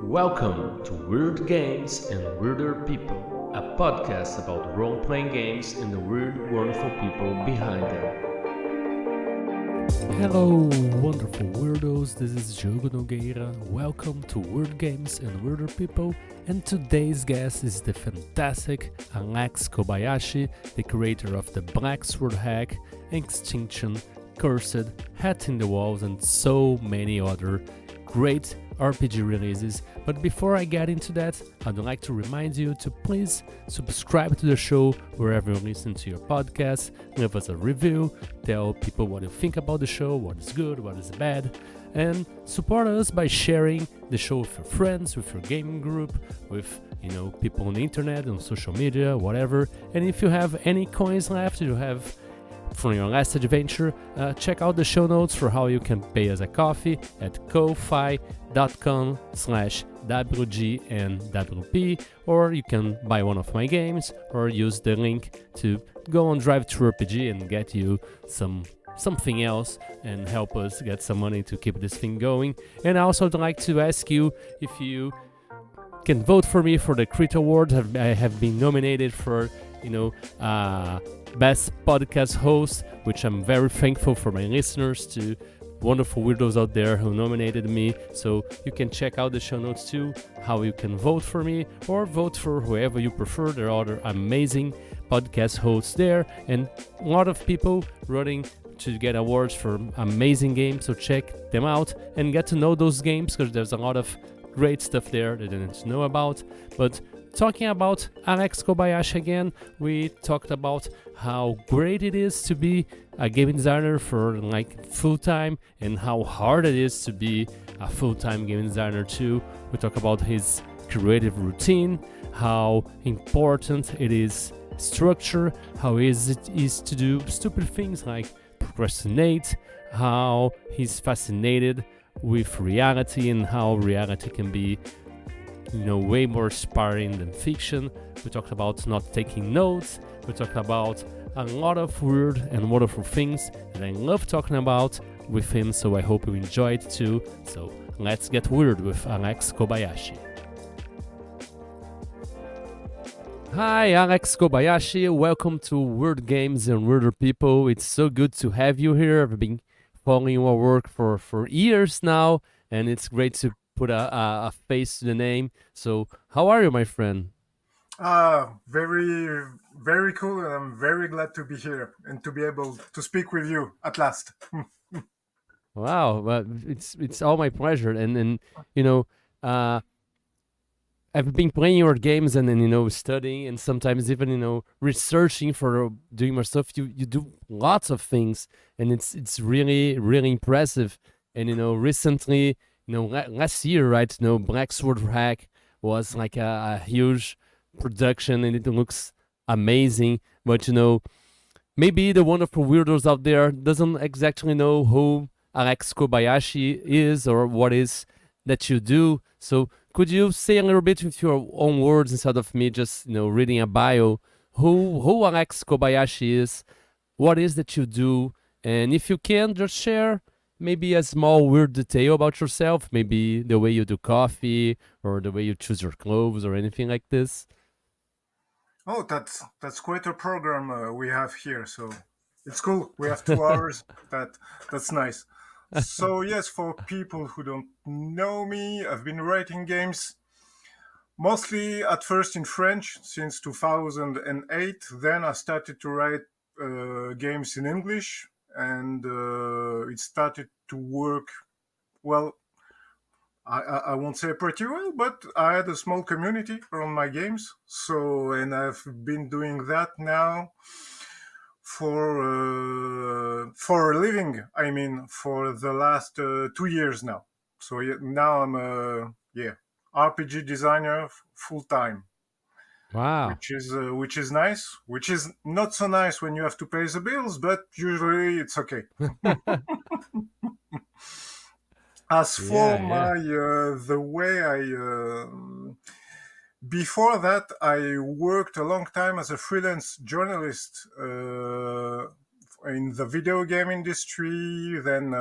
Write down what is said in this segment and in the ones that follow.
Welcome to Weird Games and Weirder People, a podcast about role playing games and the weird, wonderful people behind them. Hello, wonderful weirdos. This is Diogo Nogueira. Welcome to Weird Games and Weirder People. And today's guest is the fantastic Alex Kobayashi, the creator of the Black Sword Hack, Extinction, Cursed, Hat in the Walls, and so many other great RPG releases. But before I get into that, I'd like to remind you to please subscribe to the show wherever you listen to your podcast, leave us a review, tell people what you think about the show, what is good, what is bad, and support us by sharing the show with your friends, with your gaming group, with people on the internet, on social media, whatever. And if you have any coins left, you have from your last adventure, check out the show notes for how you can pay us a coffee at ko-fi.com/WGNWP, or you can buy one of my games or use the link to go on Drive Thru RPG and get you something else and help us get some money to keep this thing going. And I also would like to ask you if you can vote for me for the Crit Awards. I have been nominated for Best Podcast Host, which I'm very thankful for my listeners, to wonderful weirdos out there who nominated me. So you can check out the show notes too, how you can vote for me or vote for whoever you prefer. There are other amazing podcast hosts there and a lot of people running to get awards for amazing games. So check them out and get to know those games, because there's a lot of great stuff there that I didn't know about. But talking about Alex Kobayashi again, we talked about how great it is to be a game designer for full-time and how hard it is to be a full-time game designer too. We talk about his creative routine, how important it is structure, how easy it is to do stupid things like procrastinate, how he's fascinated with reality and how reality can be way more inspiring than fiction. We talked about not taking notes. We talked about a lot of weird and wonderful things that I love talking about with him, so I hope you enjoy it too. So let's get weird with Alex Kobayashi. Hi, Alex Kobayashi. Welcome to Weird Games and Weirder People. It's so good to have you here. I've been following your work for years now, and it's great to put a face to the name. So how are you, my friend? Very, very cool, and I'm very glad to be here and to be able to speak with you at last. Wow, well, it's all my pleasure. And you know, uh, I've been playing your games and then studying and sometimes even researching for doing more stuff. You do lots of things, and it's really really impressive. And recently, last year, right? Black Sword Hack was like a huge production, and it looks amazing. But maybe the wonderful weirdos out there doesn't exactly know who Alex Kobayashi is or what is that you do. So could you say a little bit with your own words instead of me just reading a bio, who Alex Kobayashi is, what is that you do, and if you can just share maybe a small weird detail about yourself, maybe the way you do coffee or the way you choose your clothes or anything like this. Oh, that's quite a program we have here. So it's cool. We have 2 hours. That's nice. So yes, for people who don't know me, I've been writing games mostly at first in French since 2008. Then I started to write games in English, and it started to work well. I won't say pretty well, but I had a small community around my games. So, and I've been doing that now for a living. I mean, for the last 2 years now. So now I'm a RPG designer full time, Wow. which is nice. Which is not so nice when you have to pay the bills, but usually it's okay. As for Yeah. the way before that, I worked a long time as a freelance journalist in the video game industry. Then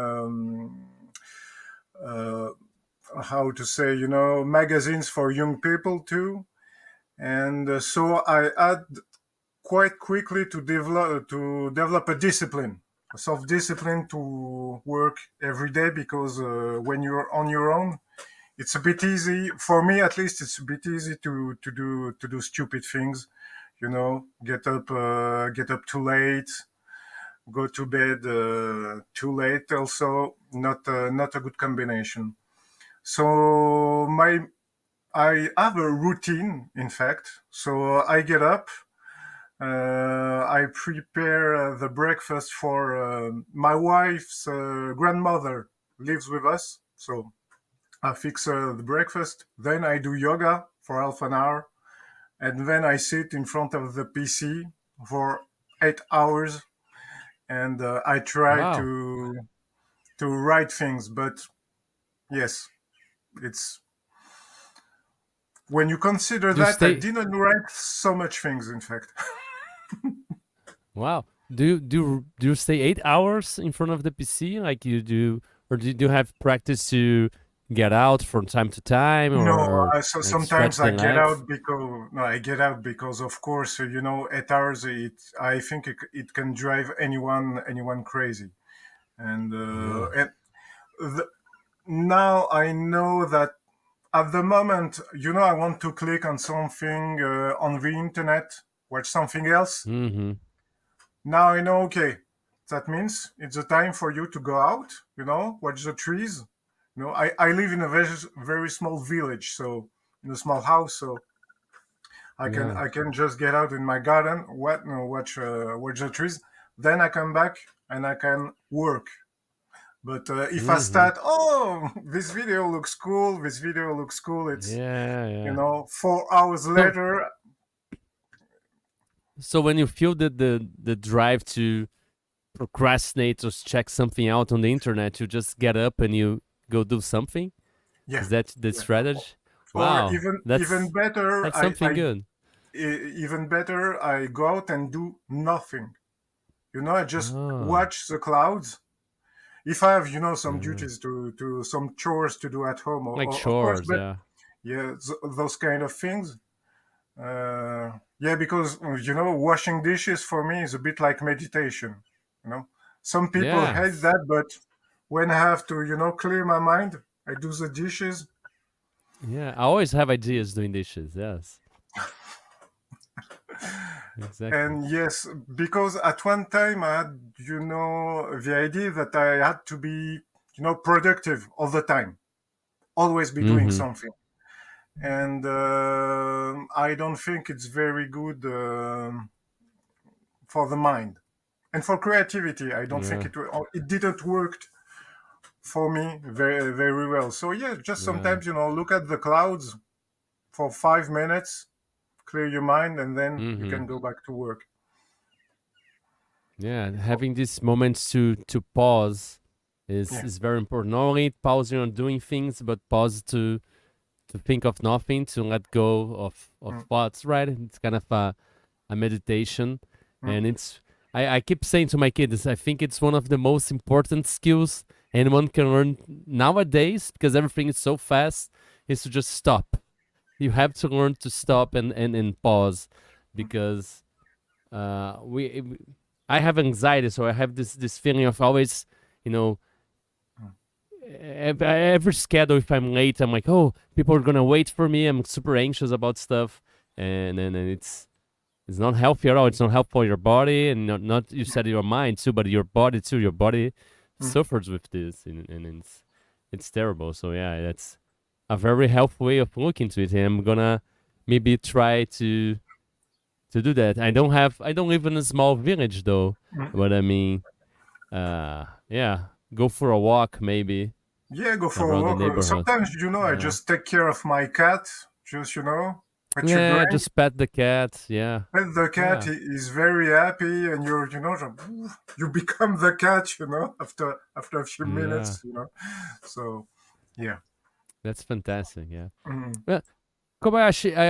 how to say, magazines for young people too. And so I had quite quickly to develop a discipline, a self-discipline to work every day, because when you're on your own, it's a bit easy for me, at least. It's a bit easy to do stupid things, get up too late, go to bed too late. Also, not a good combination. So I have a routine, in fact. So I get up, I prepare the breakfast for my wife's grandmother lives with us, so I fix the breakfast. Then I do yoga for half an hour, and then I sit in front of the PC for 8 hours, and I try Wow. to write things. But yes, it's when you consider Do you that I stay? didn't write so much things, in fact. Wow. Do you stay 8 hours in front of the PC like you do, or do you have practice to get out from time to time, No, or so like stretch sometimes the I get legs? out because no, I get out because, of course, 8 hours. I think it can drive anyone crazy. And Yeah. the, now I know that at the moment, I want to click on something on the internet, watch something else. Mm-hmm. Now I know. Okay, that means it's a time for you to go out. Watch the trees. I live in a very small village, so in a small house, so I can Yeah. I can just get out in my garden, watch the trees. Then I come back and I can work. But if I Mm-hmm. start, oh, this video looks cool, it's Yeah. Yeah. 4 hours So later. so when you feel the drive to procrastinate or check something out on the internet, you just get up and you go do something. Yeah, Is that the yeah. strategy? Or Wow, even better, that's something good. even better, I go out and do nothing. I just Oh, watch the clouds. If I have, some yeah. duties to some chores to do at home, Like of course. chores, But yeah. yeah, those kind of things. Yeah, because washing dishes for me is a bit like meditation. You know, some people hate Yes. that, but when I have to, clear my mind, I do the dishes. Yeah, I always have ideas doing dishes. Yes, exactly. And yes, because at one time I had, the idea that I had to be, productive all the time, always be doing Mm-hmm. something. And I don't think it's very good for the mind and for creativity. I don't think Yeah, it didn't work for me very very well. So yeah, just yeah. sometimes look at the clouds for 5 minutes, clear your mind, and then you Mm-hmm. can go back to work. Yeah, having these moments to pause is Yeah. is very important. Not only pausing on doing things, but pause to think of nothing, to let go of Mm, thoughts. Right? It's kind of a meditation, mm, and I keep saying to my kids, I think it's one of the most important skills anyone can learn nowadays, because everything is so fast, is to just stop. You have to learn to stop and pause, mm, because we I have anxiety, so I have this feeling of always, you know, mm, every schedule. If I'm late, I'm like, oh, people are gonna wait for me. I'm super anxious about stuff, and it's not healthy at all. It's not healthy for your body, and not you said your mind too, but your body too. Your body mm. suffers with this, and it's terrible. So yeah, that's a very healthy way of looking to it. And I'm gonna maybe try to do that. I don't live in a small village though, Mm. but I mean, yeah, go for a walk maybe Yeah, go for a around the walk. neighborhood. Sometimes, I Yeah, just take care of my cat. Just, pet your yeah, drink. just pet the cat. Yeah, Pet the cat. yeah, He is very happy, and you become the cat. After a few yeah. minutes. So, yeah. That's fantastic. Yeah. Mm, Well, Kobayashi, I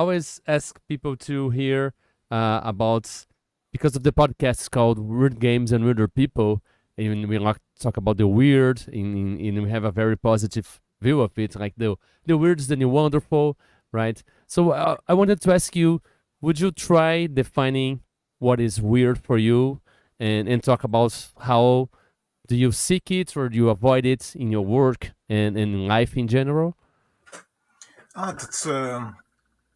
always ask people to hear about, because of the podcast called Weird Games and Weirder People, and we like to talk about the weird, and we have a very positive view of it, like the weird is the new wonderful, right? So I wanted to ask you, would you try defining what is weird for you, and talk about how do you seek it or do you avoid it in your work and in life in general? Ah,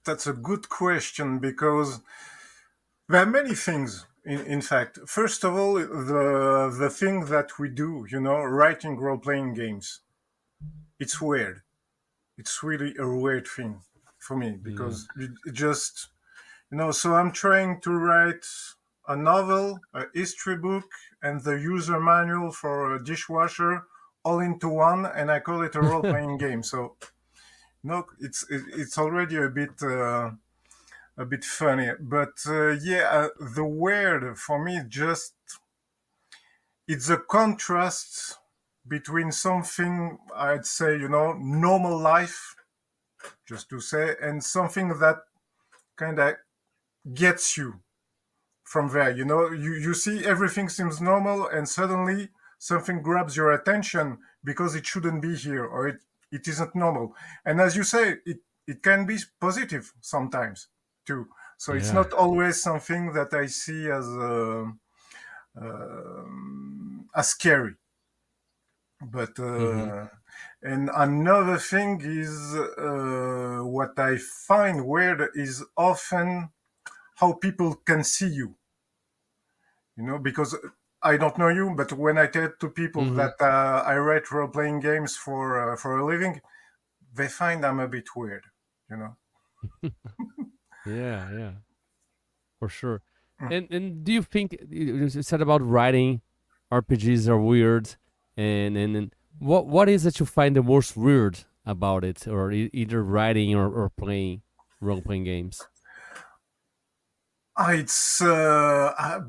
that's a good question because there are many things. In fact, first of all, the thing that we do, writing role playing games, it's weird. It's really a weird thing for me Yeah. because it just So I'm trying to write a novel, a history book, and the user manual for a dishwasher all into one, and I call it a role playing game. So no, it's already a bit funny, but the word for me just it's a contrast between something I'd say normal life, just to say, and something that kind of gets you from there. You see everything seems normal, and suddenly something grabs your attention because it shouldn't be here, or it isn't normal. And as you say, it can be positive sometimes too. So it's Yeah. not always something that I see as scary. But Hmm. and another thing is what I find weird is often how people can see you. Because I don't know you, but when I tell to people Hmm. that I write role playing games for a living, they find I'm a bit weird. You know. Yeah, yeah, for sure. And do you think you said about writing RPGs are weird, and what is it you find the most weird about it, or either writing or playing role playing games? It's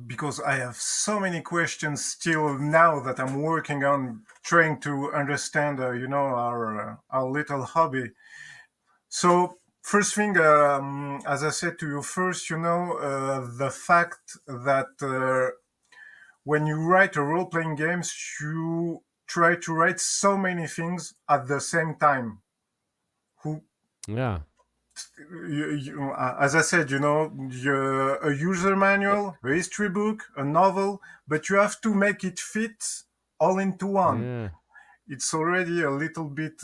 because I have so many questions still now that I'm working on trying to understand, our little hobby. So first thing, as I said to you first, the fact that when you write a role-playing games, you try to write so many things at the same time. Who, Yeah, as I said, a user Eh, manual, a history book, a novel, but you have to make it fit all into one. yeah, It's already a little bit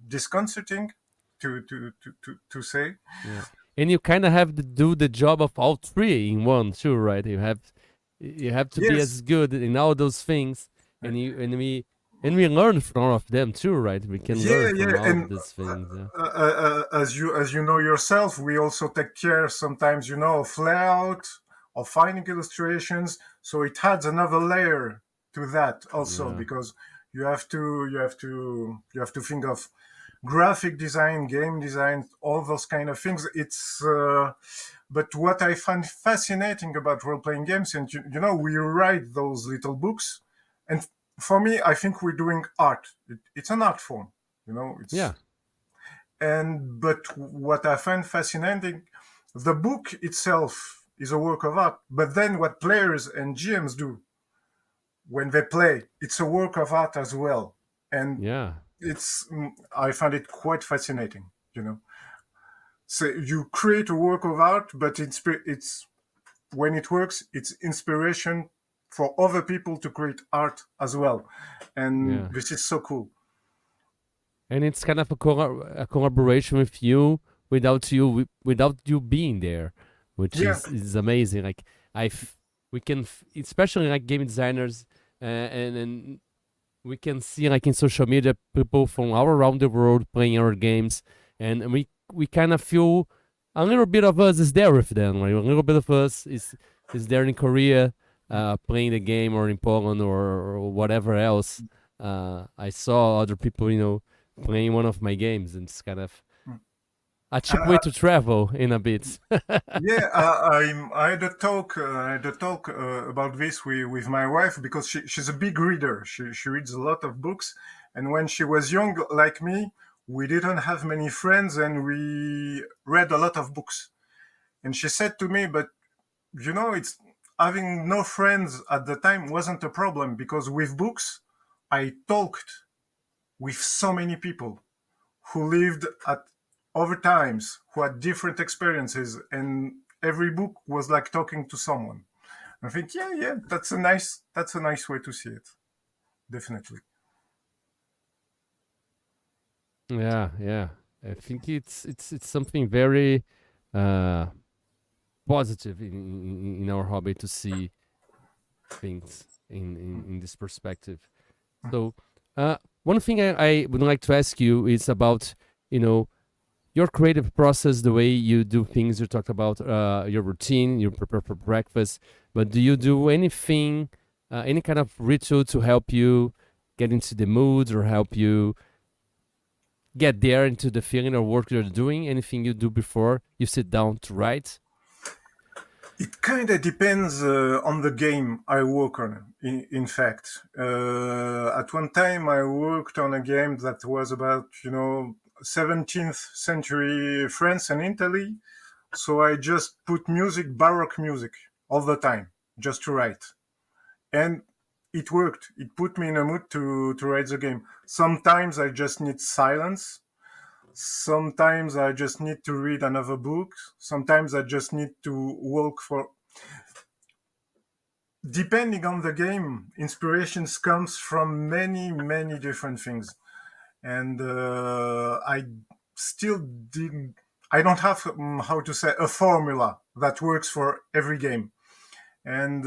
disconcerting to say. yeah. And you kind of have to do the job of all three in one too, right? You have to be Yes. as good in all those things, and we learn from all of them too, right? We can learn Yeah, from yeah, all of and these things. Yeah, as you know yourself, we also take care sometimes, of layout, of finding illustrations. So it adds another layer to that also yeah, because you have to think of graphic design, game design, all those kind of things. But what I find fascinating about role playing games, and we write those little books, and for me, I think we're doing art. It's an art form, yeah, it's and but what I find fascinating, the book itself is a work of art, but then what players and GMs do when they play, it's a work of art as well. And yeah, I find it quite fascinating, So you create a work of art, but it's when it works, it's inspiration for other people to create art as well. And yeah. this is so cool. And it's kind of a collaboration with you without you being there, which Yeah, is amazing. Like we can especially like game designers, and we can see like in social media people from all around the world playing our games, and we kind of feel a little bit of us is there with them. Like a little bit of us is there in Korea, playing the game, or in Poland, or whatever else. I saw other people, playing one of my games, and it's kind of a cheap way uh, to travel in a bit. yeah. I had a talk about this with my wife because she's a big reader. She reads a lot of books, and when she was young, like me, we didn't have many friends, and we read a lot of books. And she said to me, "But it's having no friends at the time wasn't a problem because with books, I talked with so many people who lived at other times, who had different experiences, and every book was like talking to someone. I think, yeah, that's a nice way to see it, definitely. Yeah, yeah. I think it's something very uh, positive in our hobby to see things in this perspective. So, one thing I would like to ask you is about, you know, your creative process, the way you do things. You talked about your routine, you prepare for breakfast, but do you do anything, any kind of ritual to help you get into the mood or help you get there into the feeling or work you're doing? Anything you do before you sit down to write? It kind of depends on the game I work on. In fact, at one time I worked on a game that was about 17th century France and Italy. So I just put music, baroque music, all the time, just to write, and it worked. It put me in a mood to write the game. Sometimes I just need silence. Sometimes I just need to read another book. Sometimes I just need to walk for. Depending on the game, inspirations comes from many different things, and I still didn't. I don't have how to say a formula that works for every game, and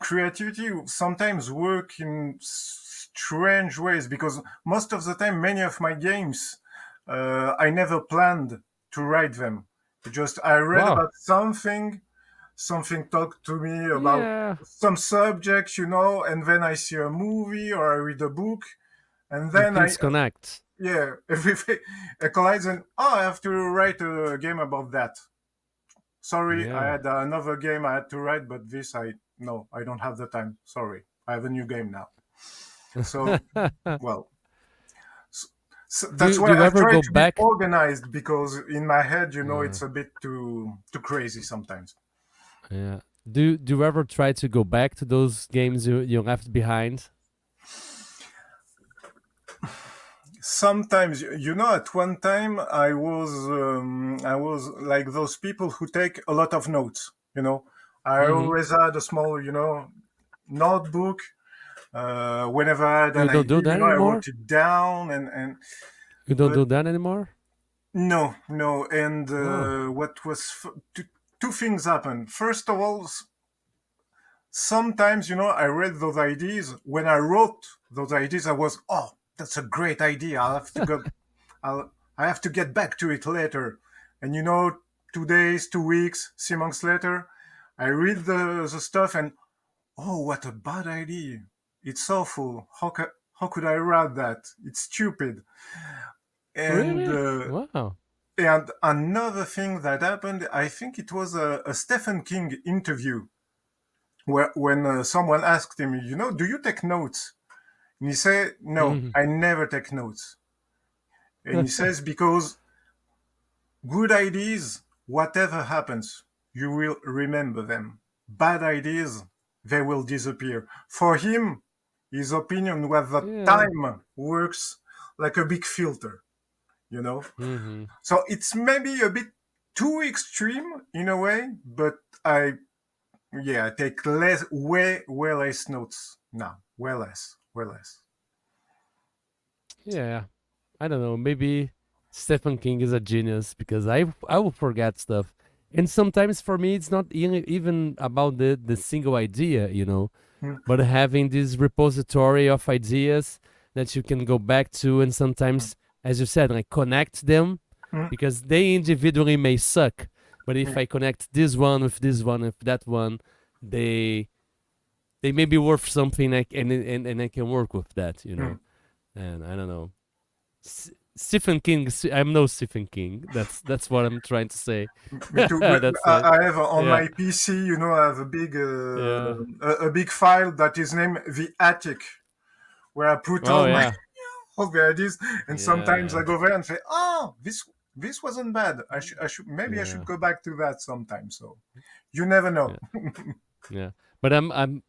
creativity sometimes work in strange ways because most of the time, many of my games, I never planned to write them. Just I read Wow. about something talked to me about Yeah. some subjects, and then I see a movie or I read a book, and And then things connect. yeah, everything collides, and I have to write a game about that. Sorry, I Yeah. had another game I had to write, but this no, I don't have the time. Sorry, I have a new game now. So, well, so, so that's Do why you I ever try go to be back? organized because in my head, Yeah. it's a bit too crazy sometimes. Yeah. Do you ever try to go back to those games you left behind? Sometimes, at one time I was like those people who take a lot of notes. I Mm-hmm. always had a small, notebook. Whenever I had You an don't do idea, that I anymore? wrote it down, and You don't but do that anymore? no, no. And Oh. what was two things happened. First of all, sometimes I read those ideas. When I wrote those ideas, I was, oh, that's a great idea. I have to get back to it later. And 2 days, 2 weeks, 3 months later, I read the stuff and, oh, what a bad idea. It's awful. How could I write that? It's stupid. And Really? Wow. and another thing that happened, I think it was a Stephen King interview where when someone asked him, do you take notes? And he said, no, Mm-hmm. I never take notes. And he says, because good ideas, whatever happens, you will remember them. Bad ideas, they will disappear. For him, his opinion was that Yeah. time works like a big filter, you know? Mm-hmm. So it's maybe a bit too extreme in a way, but I take way less notes now. Way less. Yeah. I don't know. Maybe Stephen King is a genius because I will forget stuff. And sometimes for me it's not even about the single idea, Mm, but having this repository of ideas that you can go back to and sometimes, as you said, like connect them mm, because they individually may suck, but if yeah, I connect this one with that one, they they may be worth something, like, and I can work with that, mm. and I don't know. Stephen King, I'm no Stephen King. That's what I'm trying to say. Me too. That's it. I have on Yeah. my PC, I have Yeah. a big file that is named the attic, where I put Oh all my yeah. all the ideas, and Yeah. sometimes Yeah. I go there and say, "Oh, this wasn't bad. Maybe I should Yeah. go back to that sometime." So you never know. Yeah. Yeah. But I'm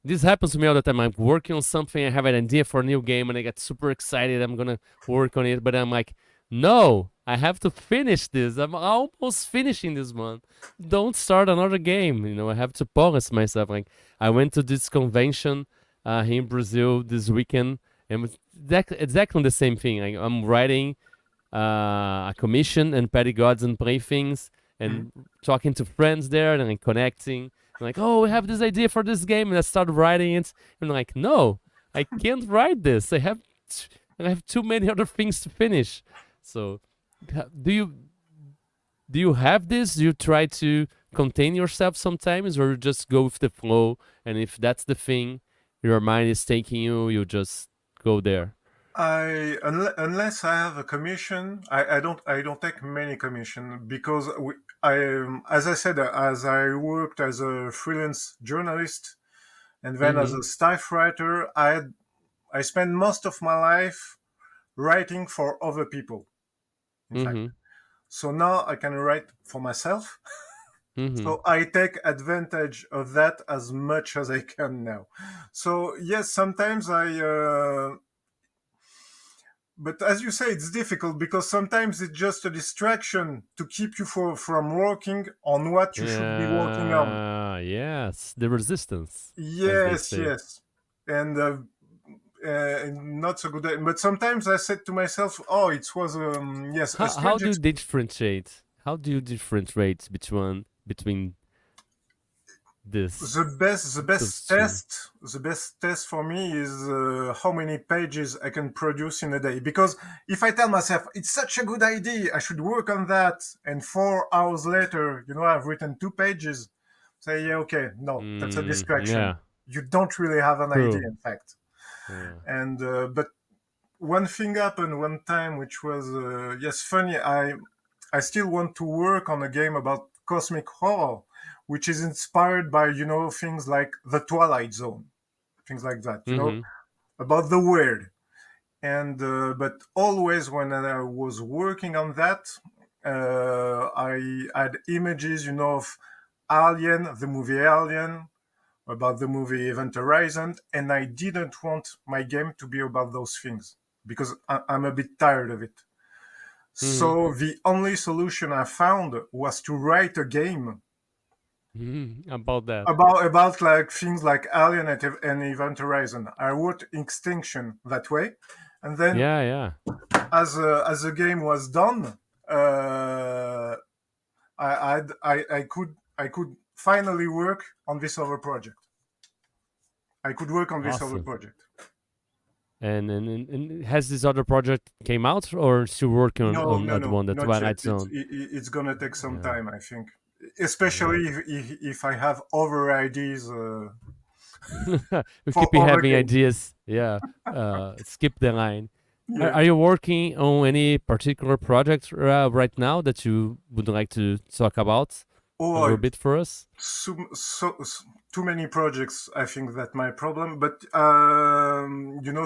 this happens to me all the time. I'm working on something, I have an idea for a new game, and I get super excited. I'm gonna work on it, but I'm like, no, I have to finish this. I'm almost finishing this one. Don't start another game. I have to pause myself. Like I went to this convention here in Brazil this weekend, and it was exactly the same thing. I'm writing a commission and petty gods and playthings Mhm. and talking to friends there and like connecting. I'm like, oh, we have this idea for this game, and I start writing it. And I'm like, no, I can't write this. I have too many other things to finish. So, do you have this? Do you try to contain yourself sometimes, or you just go with the flow? And if that's the thing, your mind is taking you, you just go there. Unless I have a commission, I don't take many commission because as I said, as I worked as a freelance journalist and then as Mm-hmm. a staff writer, I spend most of my life writing for other people. In fact, Mm-hmm. so now I can write for myself. Mm-hmm. So I take advantage of that as much as I can now. So yes, sometimes but as you say, it's difficult because sometimes it's just a distraction to keep you from working on what you should be working on. Yeah, yes, the resistance, as they Yes, say. yes, and not so good. But sometimes I said to myself, "Oh, it was yes a How strange do you differentiate? How do you differentiate between this the best the those best two? test the best test for me is how many pages I can produce in a day, because if I tell myself it's such a good idea, I should work on that, and 4 hours later, I've written 2 pages, say yeah, okay, no, that's a distraction. Yeah, You don't really have an idea, true. in fact. Yeah. And but one thing happened one time which was yes, funny. I still want to work on a game about cosmic horror, which is inspired by things like the Twilight Zone, things like that. Mm-hmm. About the weird. And but always when I was working on that, I had images, of Alien, the movie Alien, about the movie Event Horizon, and I didn't want my game to be about those things because I'm a bit tired of it. Mm-hmm. So the only solution I found was to write a game About that. about like things like Alien and Event Horizon. I wrote Extinction that way, and then Yeah, yeah. as the game was done, uh, I could finally work on this other project. I could work on this other Awesome. project. And has this other project came out, or still working on, No, on no, that no, one, the not yet. Twilight Zone? It's gonna take some Yeah, time, I think, yeah. especially if I have other ideas We for keep other having games. ideas. Yeah. Skip the line. Yeah. Are you working on any particular project right now that you would like to talk about a little Or bit for us? too many projects. I think that my problem. But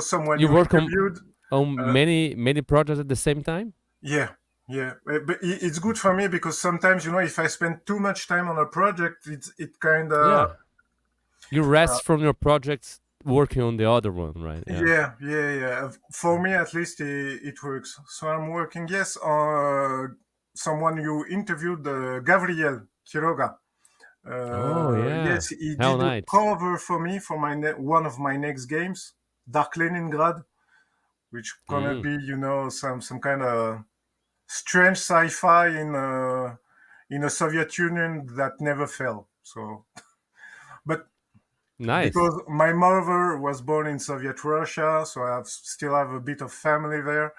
someone You you work interviewed. on Uh, many projects at the same time? yeah, yeah. But it's good for me because sometimes if I spend too much time on a project, it kind of. Yeah. You rest from your projects working on the other one, right? Yeah. Yeah, yeah, yeah. For me, at least, it works. So I'm working. Yes, someone you interviewed, Gabriel Quiroga. Oh, yeah. Yes, he Hell did a Night. cover for me for one of my next games, Dark Leningrad, which gonna Mm, be some kind of strange sci-fi in a Soviet Union that never fell. So, but nice. because my mother was born in Soviet Russia, so still have a bit of family there,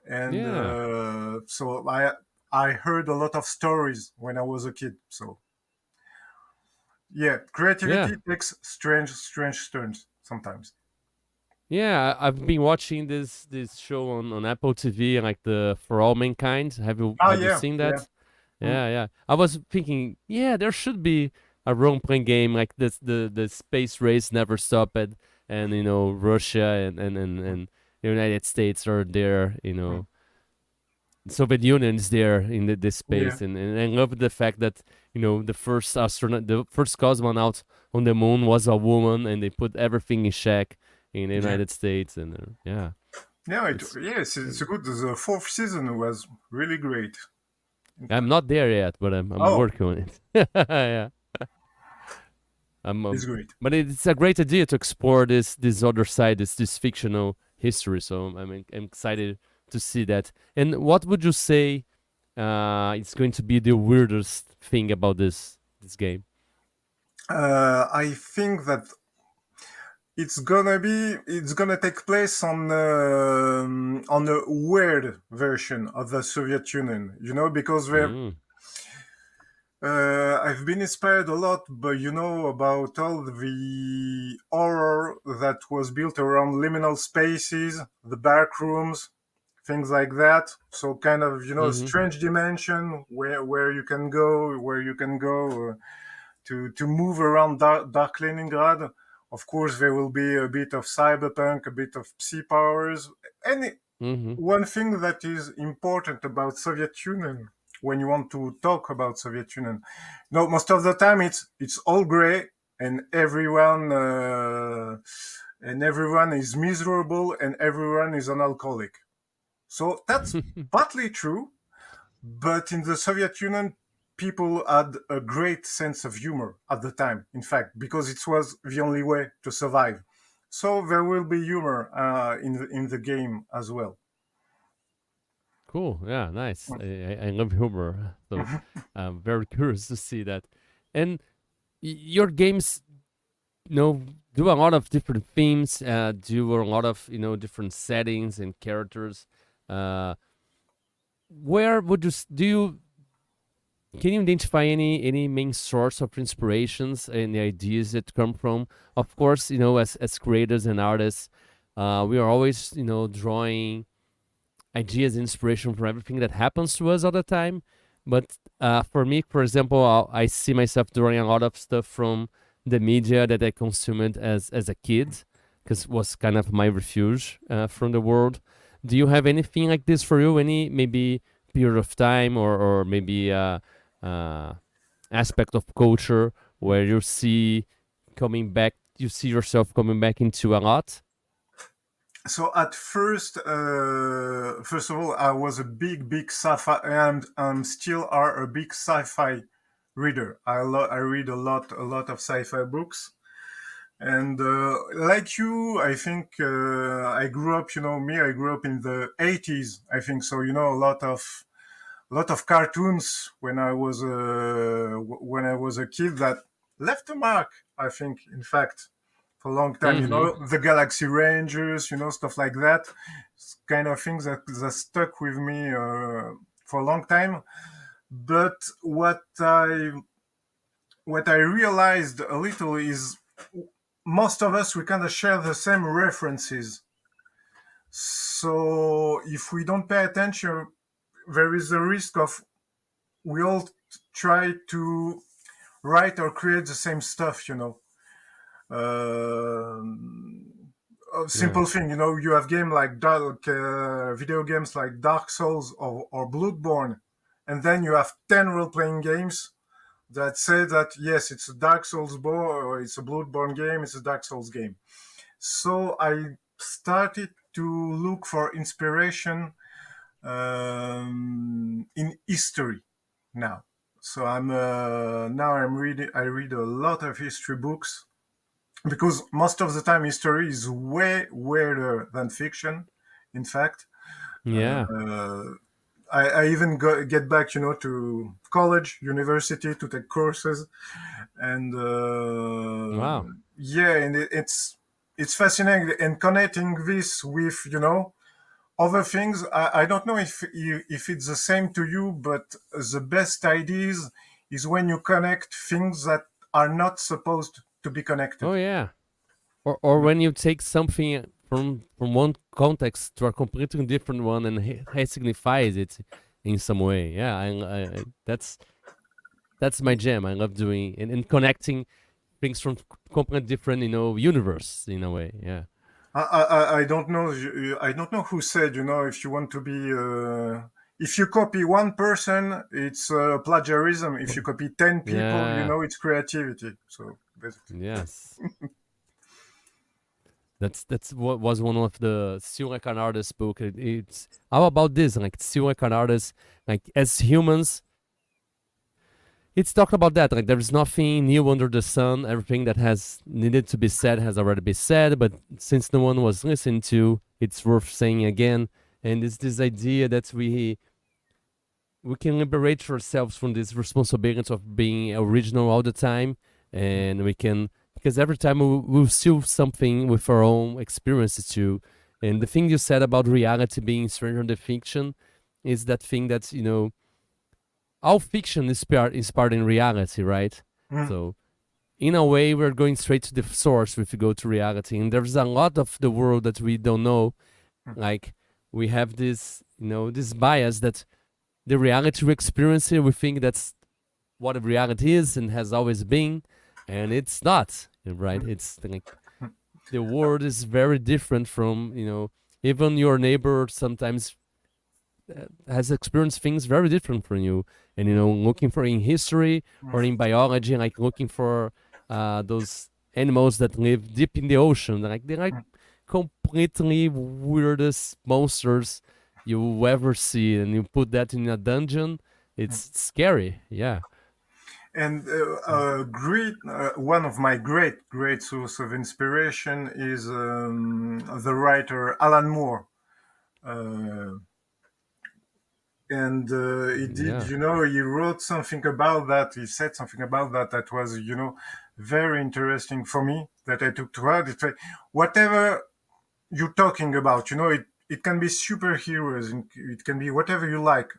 and Yeah. so I heard a lot of stories when I was a kid. So yeah, Yeah. creativity takes strange turns sometimes. Yeah, I've been watching this show on Apple TV, like the For All Mankind. Ah, Have you yeah, seen yeah. that? Mm. Yeah, yeah. I was thinking, yeah, there should be a role playing game like this. The space race never stopped, and Russia and the United States are there. Mm. Soviet Union is there in this Yeah, space, and I love the fact that the first astronaut, the first cosmonaut on the moon was a woman, and they put everything in check in the yeah, United States, and yeah, yeah. it's. Yes, it's good. The fourth season was really great. In I'm fact, not there yet, but I'm oh, working on it. Yeah, I'm. it's great. But it's a great idea to explore this other side, this fictional history. So I'm excited to see that. And what would you say? It's going to be the weirdest thing about this game. I think that it's gonna take place on a weird version of the Soviet Union, because Mm. I've been inspired a lot by about all the horror that was built around liminal spaces, the back rooms, things like that. So kind of Mm-hmm. strange dimension where you can go to move around Dark Leningrad. Of course, there will be a bit of cyberpunk, a bit of psi powers. Any Mm-hmm. one thing that is important about Soviet Union when you want to talk about Soviet Union, most of the time it's all gray and everyone is miserable and everyone is an alcoholic. So that's partly true, but in the Soviet Union, people had a great sense of humor at the time, in fact, because it was the only way to survive. So there will be humor in the game as well. Cool. Yeah. Nice. I love humor, so I'm very curious to see that. And your games, do a lot of different themes. Do a lot of different settings and characters. Uh, where would do you can you identify any main source of inspirations and the ideas that come from? Of course, as creators and artists, we are always drawing ideas, inspiration from everything that happens to us all the time. But for me, for example, I see myself drawing a lot of stuff from the media that I consumed as a kid, because it was kind of my refuge from the world. Do you have anything like this for you? Any maybe period of time, or maybe uh, aspect of culture where you see yourself coming back into a lot? So at first of all, I was a big sci-fi, and still are a big sci-fi reader. I read a lot of sci-fi books, and like you, I think I grew up. I grew up in the '80s. I think so. A lot of cartoons when I was a kid that left a mark. I think, in fact, for a long time. Mm-hmm. The Galaxy Rangers, stuff like that. It's kind of things that stuck with me for a long time. But what I realized a little is most of us we kind of share the same references. So if we don't pay attention, there is a risk of we all try to write or create the same stuff. A Yeah. simple thing, you have video games like Dark Souls or Bloodborne, and then you have 10 role-playing games that say that yes, it's a Dark Souls or it's a Bloodborne game, it's a Dark Souls game. So I started to look for inspiration in history now. So I read a lot of history books because most of the time history is way weirder than fiction. In fact, Yeah. uh, I even get back, to college, university to take courses, and Wow. yeah, and it's fascinating and connecting this with other things. I don't know if it's the same to you, but the best ideas is when you connect things that are not supposed to be Oh connected. yeah. Or when you take something from one context to a completely different one and signifies it in some way. Yeah, that's my jam. I love doing and connecting things from completely different, universe in a way. Yeah. I don't know. I don't know who said. If you want to be if you copy one person, it's plagiarism. If you copy 10 people, Yeah. it's creativity. So basically, Yes. That's what was one of the Still Like an Artist book. It's all about this, like Still Like an Artist, like as humans, it's talked about that. Like there's nothing new under the sun. Everything that has needed to be said has already been said. But since no one was listening to, it's worth saying again. And it's this idea that we can liberate ourselves from this responsibility of being original all the time, and we can, because every time we'll see something with our own experiences too. And the thing you said about reality being stranger than fiction is that thing that's all fiction is inspired in reality, right? mm, So in a way, we're going straight to the source if we go to reality, and there's a lot of the world that we don't know. mm, Like we have this, this bias that the reality we experience here, we think that's what reality is and has always been, and it's not, right? mm, It's like the world is very different from, even your neighbor sometimes has experienced things very different from you. And, looking for in history or in biology, like looking for those animals that live deep in the ocean, like they're like mm. completely weirdest monsters you ever see, and you put that in a dungeon, it's scary. Yeah. And one of my great source of inspiration is the writer Alan Moore. Uh, and he did, Yeah. he wrote something about that. He said something about that that was, very interesting for me that I took to heart. It's like, whatever you're talking about, it can be superheroes, and it can be whatever you like.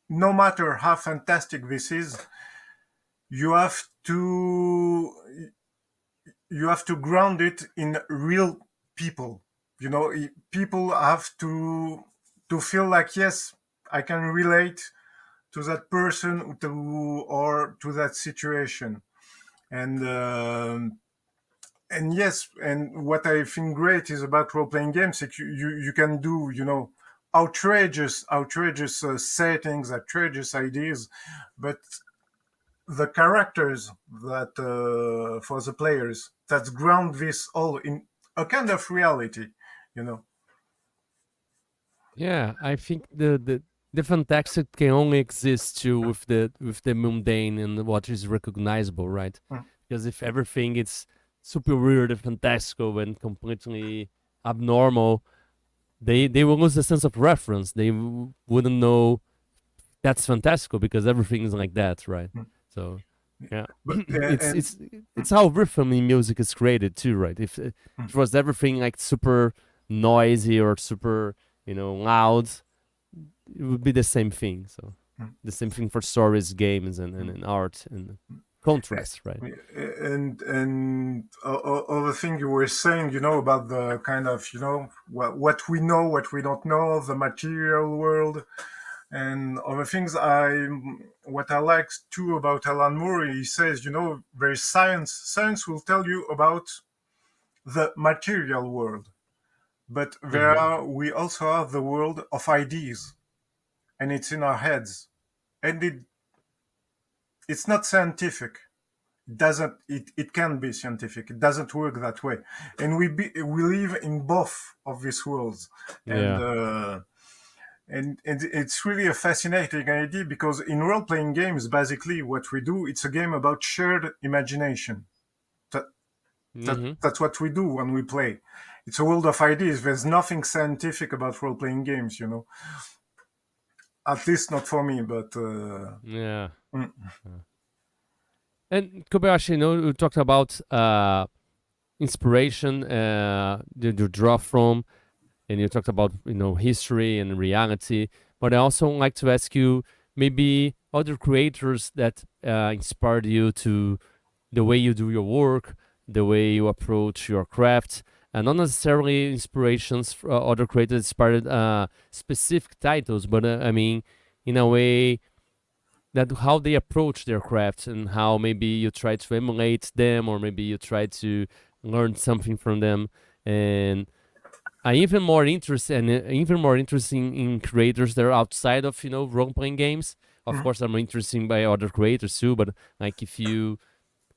No matter how fantastic this is, you have to ground it in real people. People have to feel like, yes, I can relate to that person, or to that situation. And yes, and what I think great is about role-playing games, like you can do, outrageous settings, outrageous ideas, but the characters that, for the players, that ground this all in a kind of reality, you know. Yeah, I think the fantastic can only exist too with the mundane and what is recognizable, right? Mm, Because if everything is super weird and fantastical and completely abnormal, they will lose the sense of reference. They wouldn't know that's fantastical because everything is like that, right? mm. So yeah, But it's and it's it's how rhythm in music is created too, right? If it mm, was everything like super noisy or super loud, it would be the same thing. So mm. the same thing for stories, games, and art and contrast, right? And other thing you were saying, about the kind of, what we know, what we don't know, the material world, and other things. What I like too about Alan Moore, he says, there's science. Science will tell you about the material world, but Mm-hmm. we also have the world of ideas, and it's in our heads, and it's not scientific. It can be scientific. It doesn't work that way, and we live in both of these worlds, and Yeah. and it's really a fascinating idea, because in role-playing games, basically what we do, it's a game about shared imagination. that, Mm-hmm. that's what we do when we play. It's a world of ideas. There's nothing scientific about role-playing games, at least not for me, but Yeah. mm, And Kobayashi, we talked about inspiration, you draw from, and you talked about history and reality. But I also like to ask you maybe other creators that inspired you to the way you do your work, the way you approach your craft, and not necessarily inspirations for other creators inspired specific titles, but I mean, in a way that how they approach their craft and how maybe you try to emulate them or maybe you try to learn something from them. And I'm even more interested and even more interesting in creators that are outside of role playing games. Of Mhm. course, I'm interested by other creators too, but like if you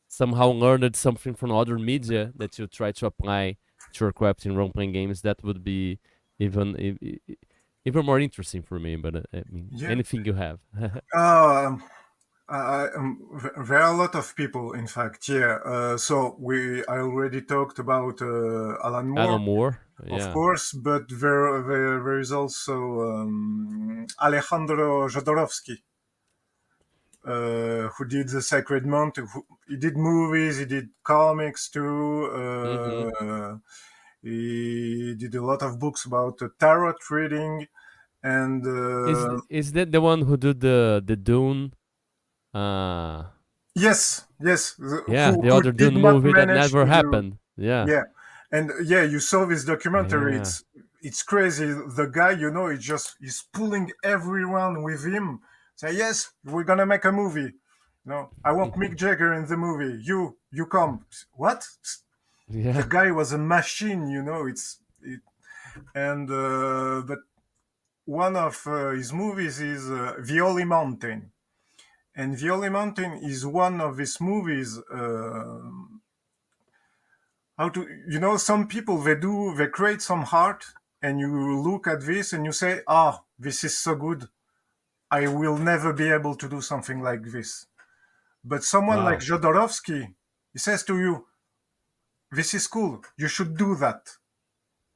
somehow learned something from other media that you try to apply to your craft in role playing games, that would be even even more interesting for me. But I mean, Yeah. anything you have. Um, there are a lot of people, in fact. Yeah. So I already talked about Alan Alan Moore, Moore, of yeah. course, but there is also Alejandro Jodorowsky, who did The Sacred Mountain. He did movies, he did comics too. Mm-hmm. He did a lot of books about tarot reading, and Is that the one who did the Dune? Uh yes, yes, yeah, the who other did Dune not movie that manage never to do. happened. Yeah, Yeah, and yeah, you saw this documentary. yeah. It's crazy. The guy, he's pulling everyone with him. Say yes, we're gonna make a movie. No, I want Mick Jagger in the movie. You come. What? The Yeah. guy was a machine. And but one of his movies is The Holy Mountain, and The Holy Mountain is one of his movies. How to some people they create some art, and you look at this and you say, ah, this is so good, I will never be able to do something like this. But someone like Wow. Jodorowsky, he says to you, this is cool, you should do that,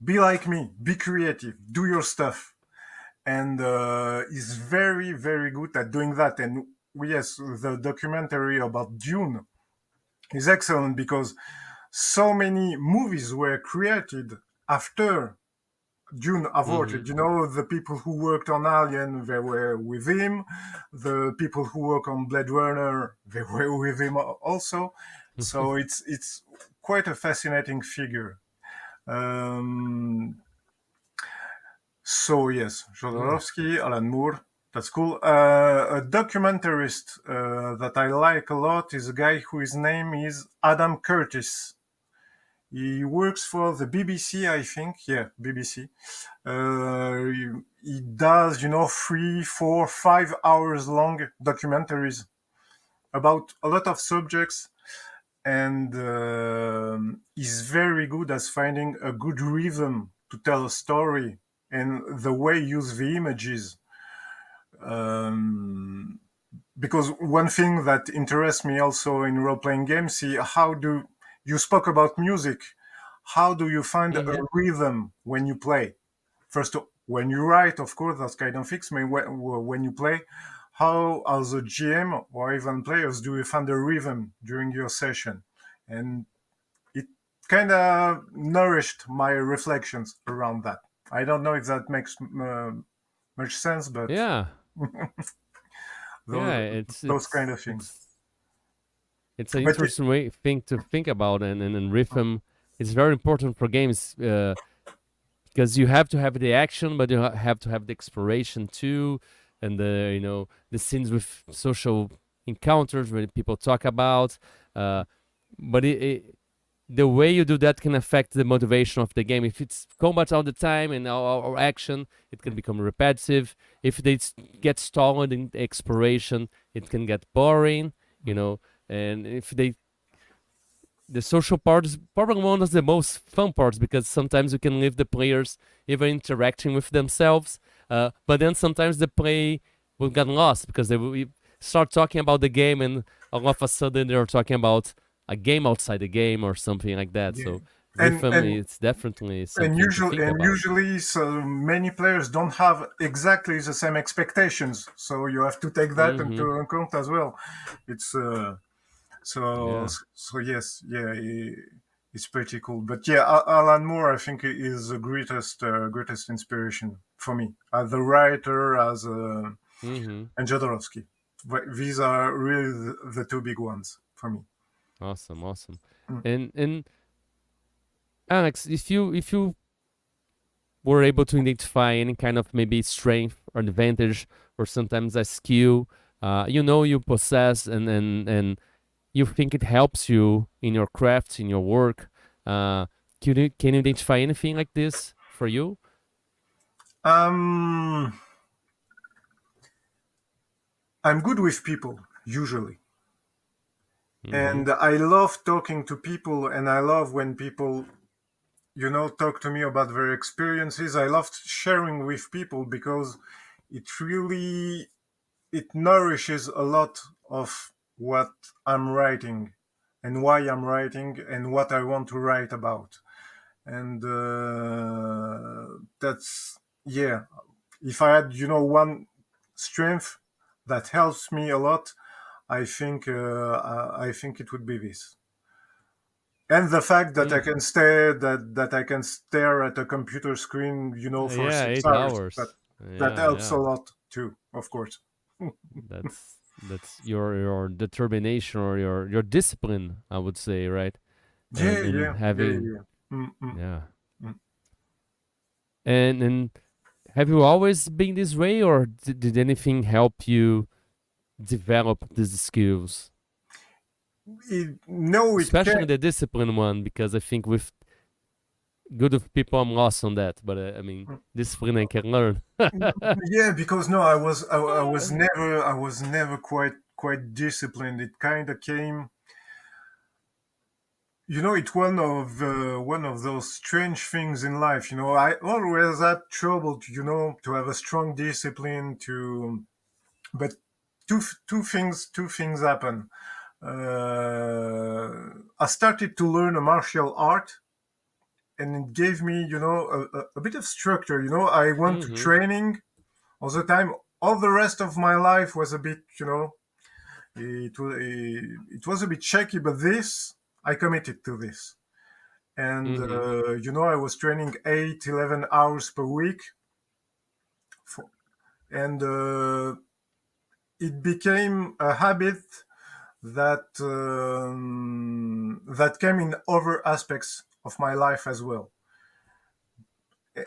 be like me, be creative, do your stuff. And he's very very good at doing that. And yes, the documentary about Dune is excellent because so many movies were created after Dune Mm-hmm. aborted. The people who worked on Alien, they were with him. The people who work on Blade Runner, they were with him also. So it's quite a fascinating figure. Um, so yes, Yeah. Jodorowsky, Alan Moore, that's cool. A documentarist that I like a lot is a guy whose name is Adam Curtis. He works for the BBC, I think. Yeah, BBC. He does, 3, 4, 5 hours long documentaries about a lot of subjects, and he's very good at finding a good rhythm to tell a story and the way he use the images. Um, because one thing that interests me also in role-playing games is how do you spoke about music. How do you find a Mm-hmm. rhythm when you play? First, when you write, of course, that's kind of fixed. I mean, when you play, how, as a GM or even players, do you find a rhythm during your session? And it kind of nourished my reflections around that. I don't know if that makes much sense, but Yeah. Yeah. those, It's those it's kind of things. it's it's an But interesting way thing to think about, and rhythm is very important for games. Because you have to have the action, but you have to have the exploration too, and the scenes with social encounters where people talk about. But the way you do that can affect the motivation of the game. If it's combat all the time and or action, it can become repetitive. If they get stalled in exploration, it can get boring. You know, and if they the social part is probably one of the most fun parts because sometimes you can leave the players even interacting with themselves, but then sometimes the play will get lost because they will start talking about the game and all of a sudden they're talking about a game outside the game or something like that. yeah, So and rhythm and is definitely and something to usually think and about. usually so many players don't have exactly the same expectations, so you have to take that Mm-hmm. into account as well. It's so Yeah. so yes, yeah, it's pretty cool. But yeah, Alan Moore, I think, is the greatest inspiration for me as the writer, as Mm-hmm. and Jodorowsky. These are really the two big ones for me. Awesome. Awesome. Mm. And Alex, if you were able to identify any kind of maybe strength or advantage or sometimes a skill you possess and you think it helps you in your craft in your work, can you identify anything like this for you? Um, I'm good with people usually, Mm-hmm. and I love talking to people, and I love when people, talk to me about their experiences. I love sharing with people because it really it nourishes a lot of what I'm writing and why I'm writing and what I want to write about. And that's, yeah, if I had, one strength that helps me a lot, I think it would be this. And the fact that Mm. I can stare at a computer screen, for Yeah, 6 hours, 8 hours. that Yeah, helps a yeah. lot too, of course. That's your determination or your discipline, I would say, right? Yeah, And yeah, yeah, having, yeah. Mm, mm, yeah. mm. And have you always been this way, or did anything help you develop these skills? No, it Especially can. the discipline one, because I think with good of people, I'm lost on that. But I mean, discipline I can learn. Yeah, because no, I was never quite disciplined. It kind of came, it's one of those strange things in life. I always had trouble, to have a strong discipline. But two things happen. I started to learn a martial art, and it gave me, a bit of structure. I went to Mm-hmm. training all the time. All the rest of my life was a bit, it was a bit shaky, but this, I committed to this. And, Mm-hmm. I was training 8, 11 hours per week. For, and it became a habit that came in other aspects of my life as well.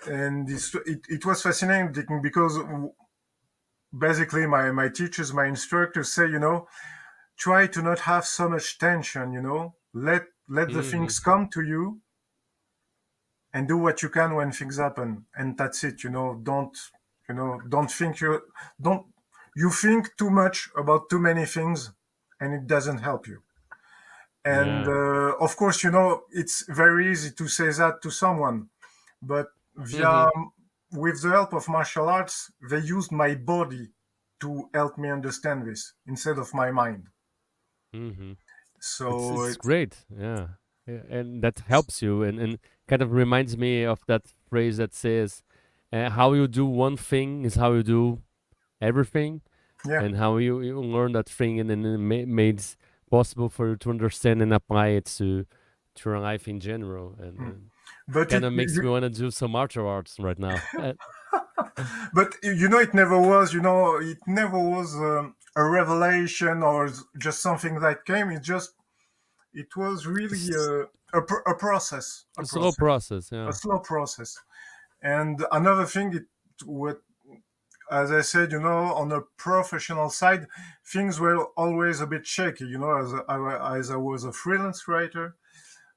And it was fascinating because basically my teachers, my instructors say, try to not have so much tension, let the Mm-hmm. things come to you and do what you can when things happen. And that's it, don't think don't, you think too much about too many things and it doesn't help you. And Yeah. of course, it's very easy to say that to someone, but Mm-hmm. with the help of martial arts, they used my body to help me understand this instead of my mind. Mm-hmm. So It's great, yeah. Yeah, and that helps you, and kind of reminds me of that phrase that says, "How you do one thing is how you do everything," yeah. and how you learn that thing, and then it made it possible for you to understand and apply it to your life in general, and But kind it, of makes me want to do some martial arts right now. but it never was a revelation or just something that came. It was really It's a process, a slow process, a yeah. slow process. And another thing, what as I said, on a professional side, things were always a bit shaky, as I was a freelance writer.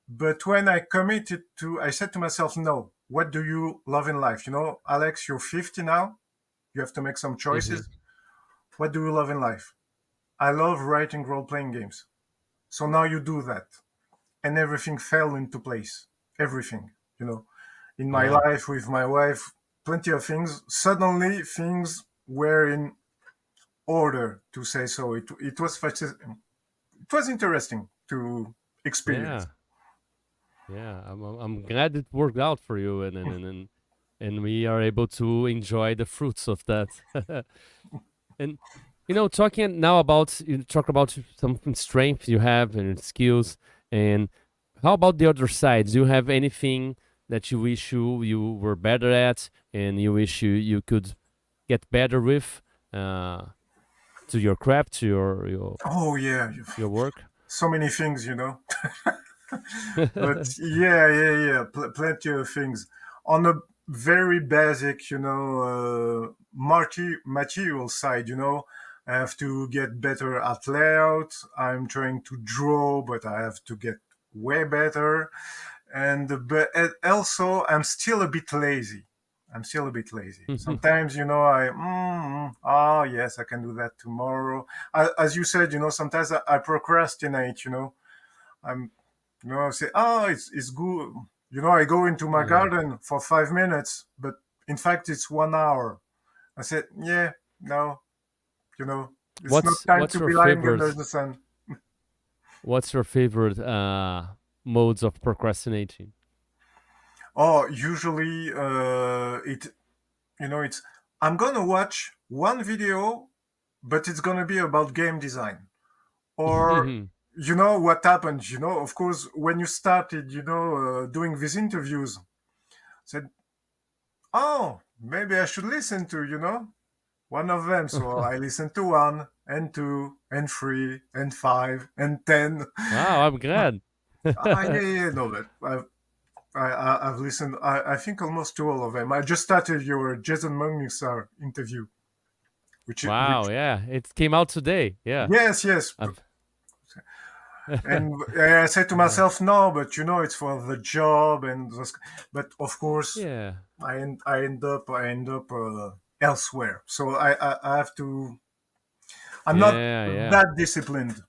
But when I said to myself, no, what do you love in life? Alex, you're 50 now. You have to make some Mm-hmm. choices. What do you love in life? I love writing role playing games. So now you do that. And everything fell into place. Everything, you know, in my Yeah, life with my wife, plenty of things. Suddenly things were in order, to say so. It was interesting to yeah, experience. yeah. I'm glad it worked out for you, and we are able to enjoy the fruits of that. And talking now about you talk about some strength you have and skills, and how about the other side? Do you have anything that you wish you were better at, and you wish you could get better with, uh, to your craft, to Oh yeah, your work? so many things. But yeah, yeah, yeah, plenty of things. On a very basic, material side, I have to get better at layout. I'm trying to draw, but I have to get way better. but also I'm still a bit lazy. I'm still a bit lazy. Sometimes, oh yes, I can do that tomorrow. As you said, sometimes I procrastinate. I'm, I say, oh, it's good. I go into my Yeah. garden for 5 minutes, but in fact it's 1 hour. I said, yeah, no, it's not time What's to your be lying under favorite the sun. what's your favorite modes of procrastinating? Oh, usually it's I'm gonna watch one video, but it's gonna be about game design. Or what happened? Of course, when you started, doing these interviews, said, oh, maybe I should listen to, one of them. So I listened to one and two and three and five and 10. Wow, I'm glad. Yeah, yeah, no, but I've listened. I think almost to all of them. I just started your Jason Magnuson interview, Wow, which yeah. It came out today. Yeah. yes, yes. I've And I said to yeah. myself, no, but it's for the job, but of course, Yeah. I end up elsewhere. So I have to. I'm not Yeah, yeah. that disciplined.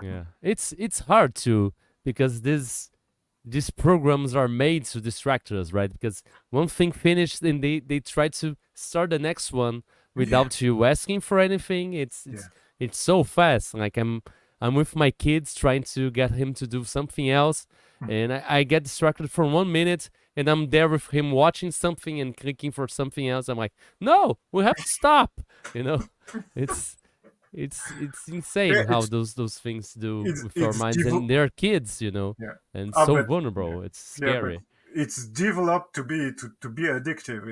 Yeah. It's hard to because these programs are made to distract us, right? Because one thing finished and they try to start the next one Yeah, without you asking for anything. yeah. It's so fast. Like I'm with my kids trying to get him to do something else, and I get distracted for 1 minute, and I'm there with him watching something and clicking for something else. I'm like, no, we have to stop. You know, it's it's insane Yeah, how those things do it's with our it's minds, devo- and they're kids, yeah. and Ah, so but yeah, vulnerable. It's yeah, but scary. it's developed to be addictive.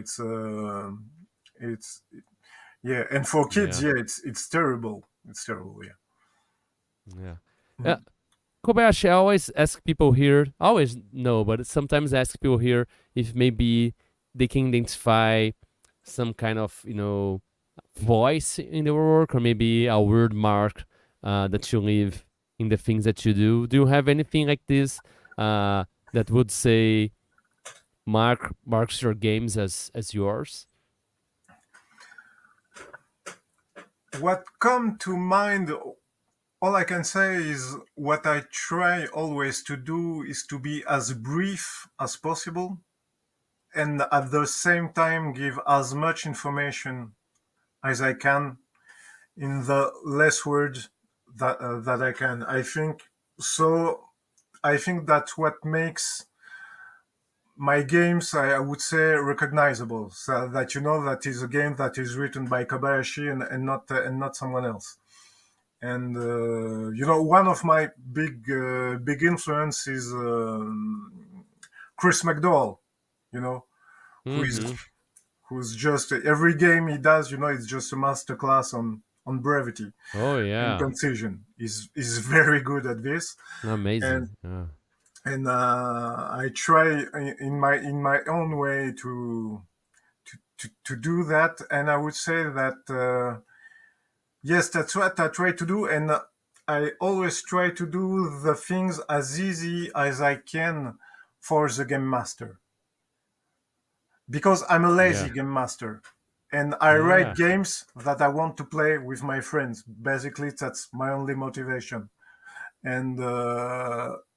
It's yeah, and for kids, Yeah, yeah, it's terrible. It's terrible. Yeah. yeah. Mhm. Kobayashi, I always ask people here, always no, but sometimes ask people here if maybe they can identify some kind of, voice in the work or maybe a word mark that you leave in the things that you do. Do you have anything like this that would say marks your games as yours? What come to mind? All I can say is what I try always to do is to be as brief as possible and at the same time give as much information as I can in the less words that I can. So. I think that's what makes my games, I would say, recognizable. So that that is a game that is written by Kobayashi and not someone else. And one of my big influence is Chris McDowell. You know, who is Mm-hmm. who's just every game he does. It's just a masterclass on brevity Oh and yeah, concision. Is very good at this, and amazing. Yeah. I try in my own way to do that, and I would say that yes, that's what I try to do, and I always try to do the things as easy as I can for the game master because I'm a lazy Yeah. game master. And I write Yeah. games that I want to play with my friends. Basically, that's my only motivation. And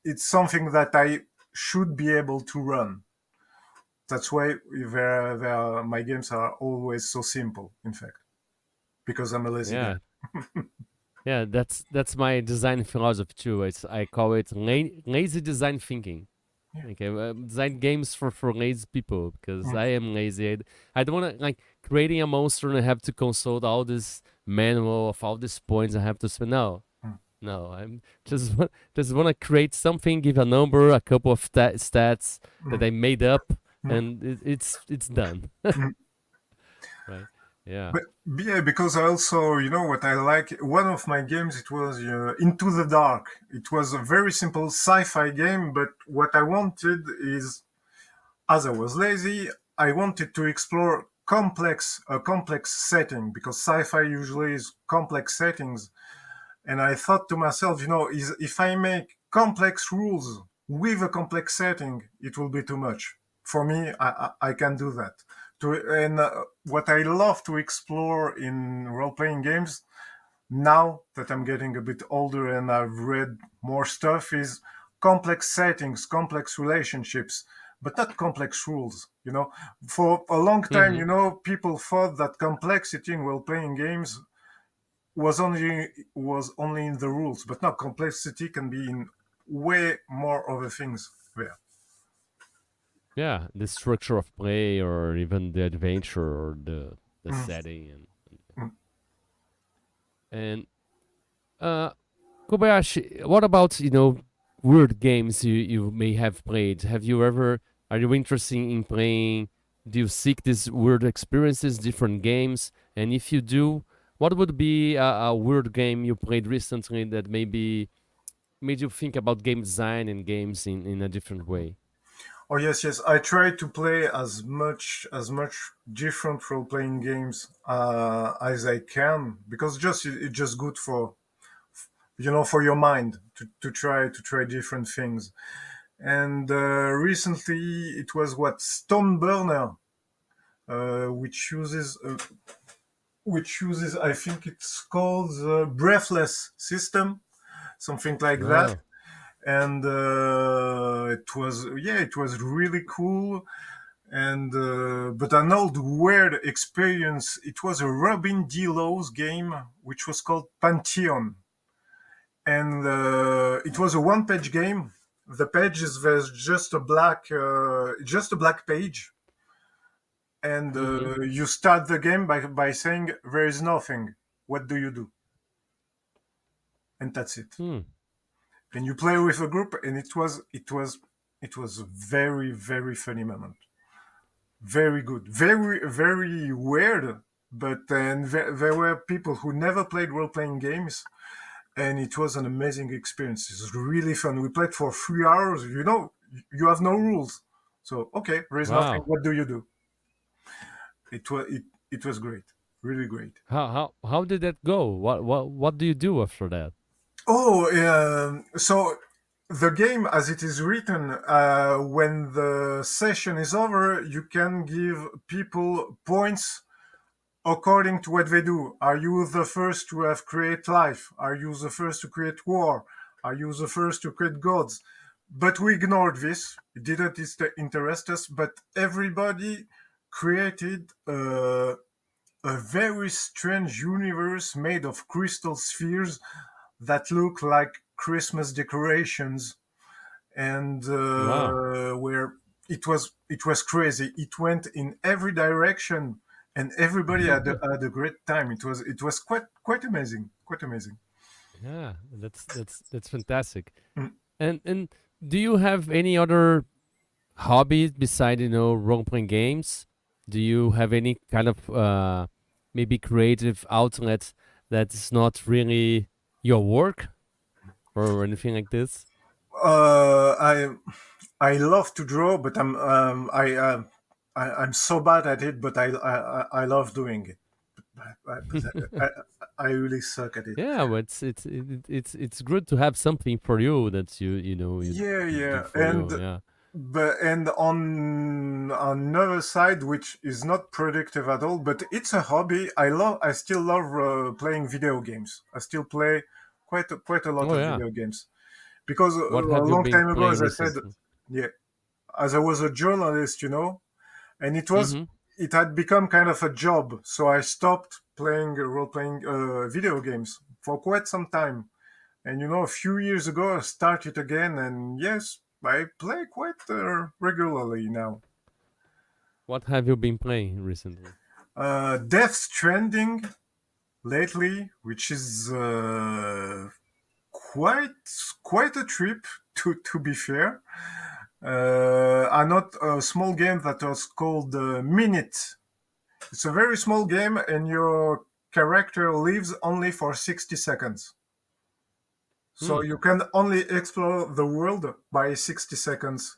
it's something that I should be able to run. That's why my games are always so simple, in fact, because I'm a lazy guy. Yeah. Yeah, that's my design philosophy too. I call it lazy design thinking. Yeah. Okay, design games for lazy people because Mm, I am lazy. I don't want to like creating a monster and I have to consult all this manual of all these points I have to spend. No, mm, no, I'm just want to create something, give a number, a couple of stats that mm, I made up, mm, and it's done. mm. Right? Yeah. But yeah, because I also, what I like. One of my games, it was Into the Dark. It was a very simple sci-fi game, but what I wanted is, as I was lazy, I wanted to explore a complex setting because sci-fi usually is complex settings. And I thought to myself, if I make complex rules with a complex setting, it will be too much. For me, I can do that. And what I love to explore in role playing games now that I'm getting a bit older and I've read more stuff is complex settings, complex relationships, but not complex rules. For a long time, Hmm. people thought that complexity in role playing games was only in the rules, but now complexity can be in way more other things there. Yeah, the structure of play, or even the adventure, or the Mm, setting, mm. and uh, Kobayashi, what about weird games you may have played? Have you ever? Are you interested in playing? Do you seek these weird experiences, different games? And if you do, what would be a weird game you played recently that maybe made you think about game design and games in a different way? Oh yes, yes. I try to play as much different role playing games as I can because it's just good for your mind to try different things. And recently it was what Stoneburner, which uses I think it's called the Breathless system, something like that. Ah. And it was really cool. And but an old weird experience. It was a Robin D. Lowe's game which was called Pantheon, and it was a one-page game. The pages was just a black page, and Mm-hmm. you start the game by saying there is nothing. What do you do? And that's it. Hmm. And you play with a group, and it was a very very funny moment. Very good, very very weird. But then there were people who never played role-playing games, and it was an amazing experience. It was really fun. We played for 3 hours. You have no rules, so okay, there is nothing. Wow. What do you do? It was great, really great. How did that go? What do you do after that? Oh, so the game, as it is written, when the session is over, you can give people points according to what they do. Are you the first to have create life? Are you the first to create war? Are you the first to create gods? But we ignored this. It didn't interest us. But everybody created a very strange universe made of crystal spheres that look like Christmas decorations, and Wow. where it was crazy. It went in every direction, and everybody had a great time. It was quite amazing, quite amazing. Yeah, that's fantastic. Mm. And do you have any other hobbies beside role playing games? Do you have any kind of maybe creative outlet that's not really your work or anything like this? I love to draw, but I'm so bad at it. But I love doing it. But I really suck at it. Yeah, but it's good to have something for you that Yeah, you do yeah, for you. Yeah. and on another side, which is not productive at all, but it's a hobby. I still love playing video games. I still play quite a lot Oh of yeah. video games because What a have you long been time ago, playing as I said, recently? yeah, as I was a journalist, and Mm-hmm. it had become kind of a job, so I stopped playing role playing video games for quite some time. And a few years ago, I started again, and yes, I play quite regularly now. What have you been playing recently? Death Stranding lately, which is quite quite a trip to be fair. I not a small game that was called Minute. It's a very small game, and your character lives only for 60 seconds. So Hmm. you can only explore the world by 60 seconds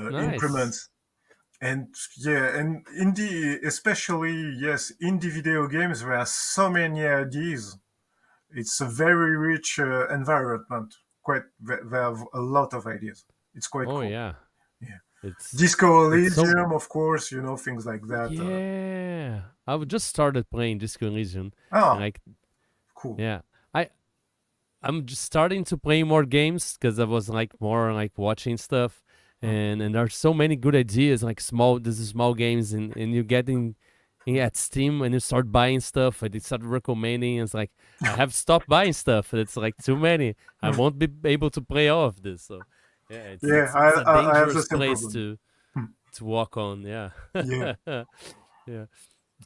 Nice. increments. And yeah, and indie, especially, yes, indie video games, there are so many ideas. It's a very rich environment. they have a lot of ideas. It's quite Oh cool. yeah, Yeah. it's Disco it's so Elysium, of course, things like that. yeah. I just started playing Disco Elysium, and Oh, like cool. yeah, I'm just starting to play more games because I was like more like watching stuff, Mm. and there's so many good ideas like small games, and you get in at Steam and you start buying stuff and they start recommending. It's like I have stopped buying stuff. It's like too many. I Mm. won't be able to play all of this. So yeah, Yeah, it's a I have the dangerous same place problem. Mm. to walk on. Yeah, Yeah. yeah.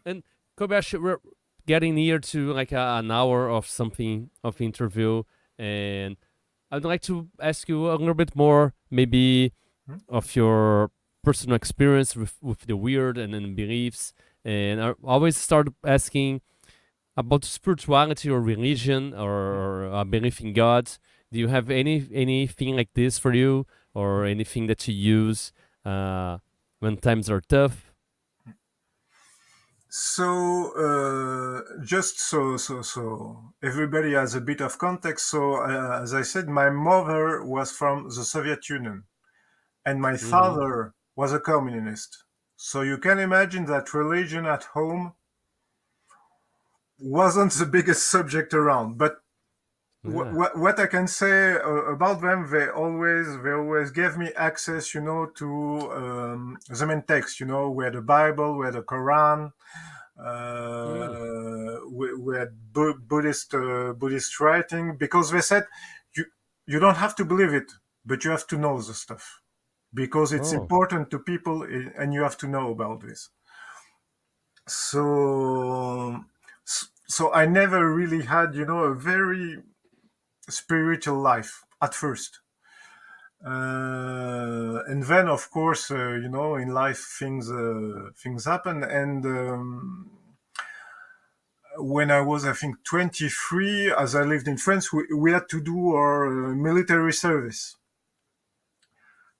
And Kobayashi, we're getting near to like an hour of something of interview, and I'd like to ask you a little bit more, maybe Mm. of your personal experience with the weird and then beliefs. And I always start asking about spirituality or religion or belief in God. Do you have anything like this for you, or anything that you use when times are tough? So, just so everybody has a bit of context. So, as I said, my mother was from the Soviet Union, and my Mm-hmm. father was a communist. So you can imagine that religion at home wasn't the biggest subject around. But Yeah. what I can say about them, they always gave me access, to the main text, where the Bible, where the Quran, Mm. where Buddhist writing, because they said you you don't have to believe it, but you have to know the stuff because it's Oh. important to people, and you have to know about this. So so I never really had, a very spiritual life at first. And then, of course, in life things happen. And when I was, I think, 23, as I lived in France, we had to do our military service.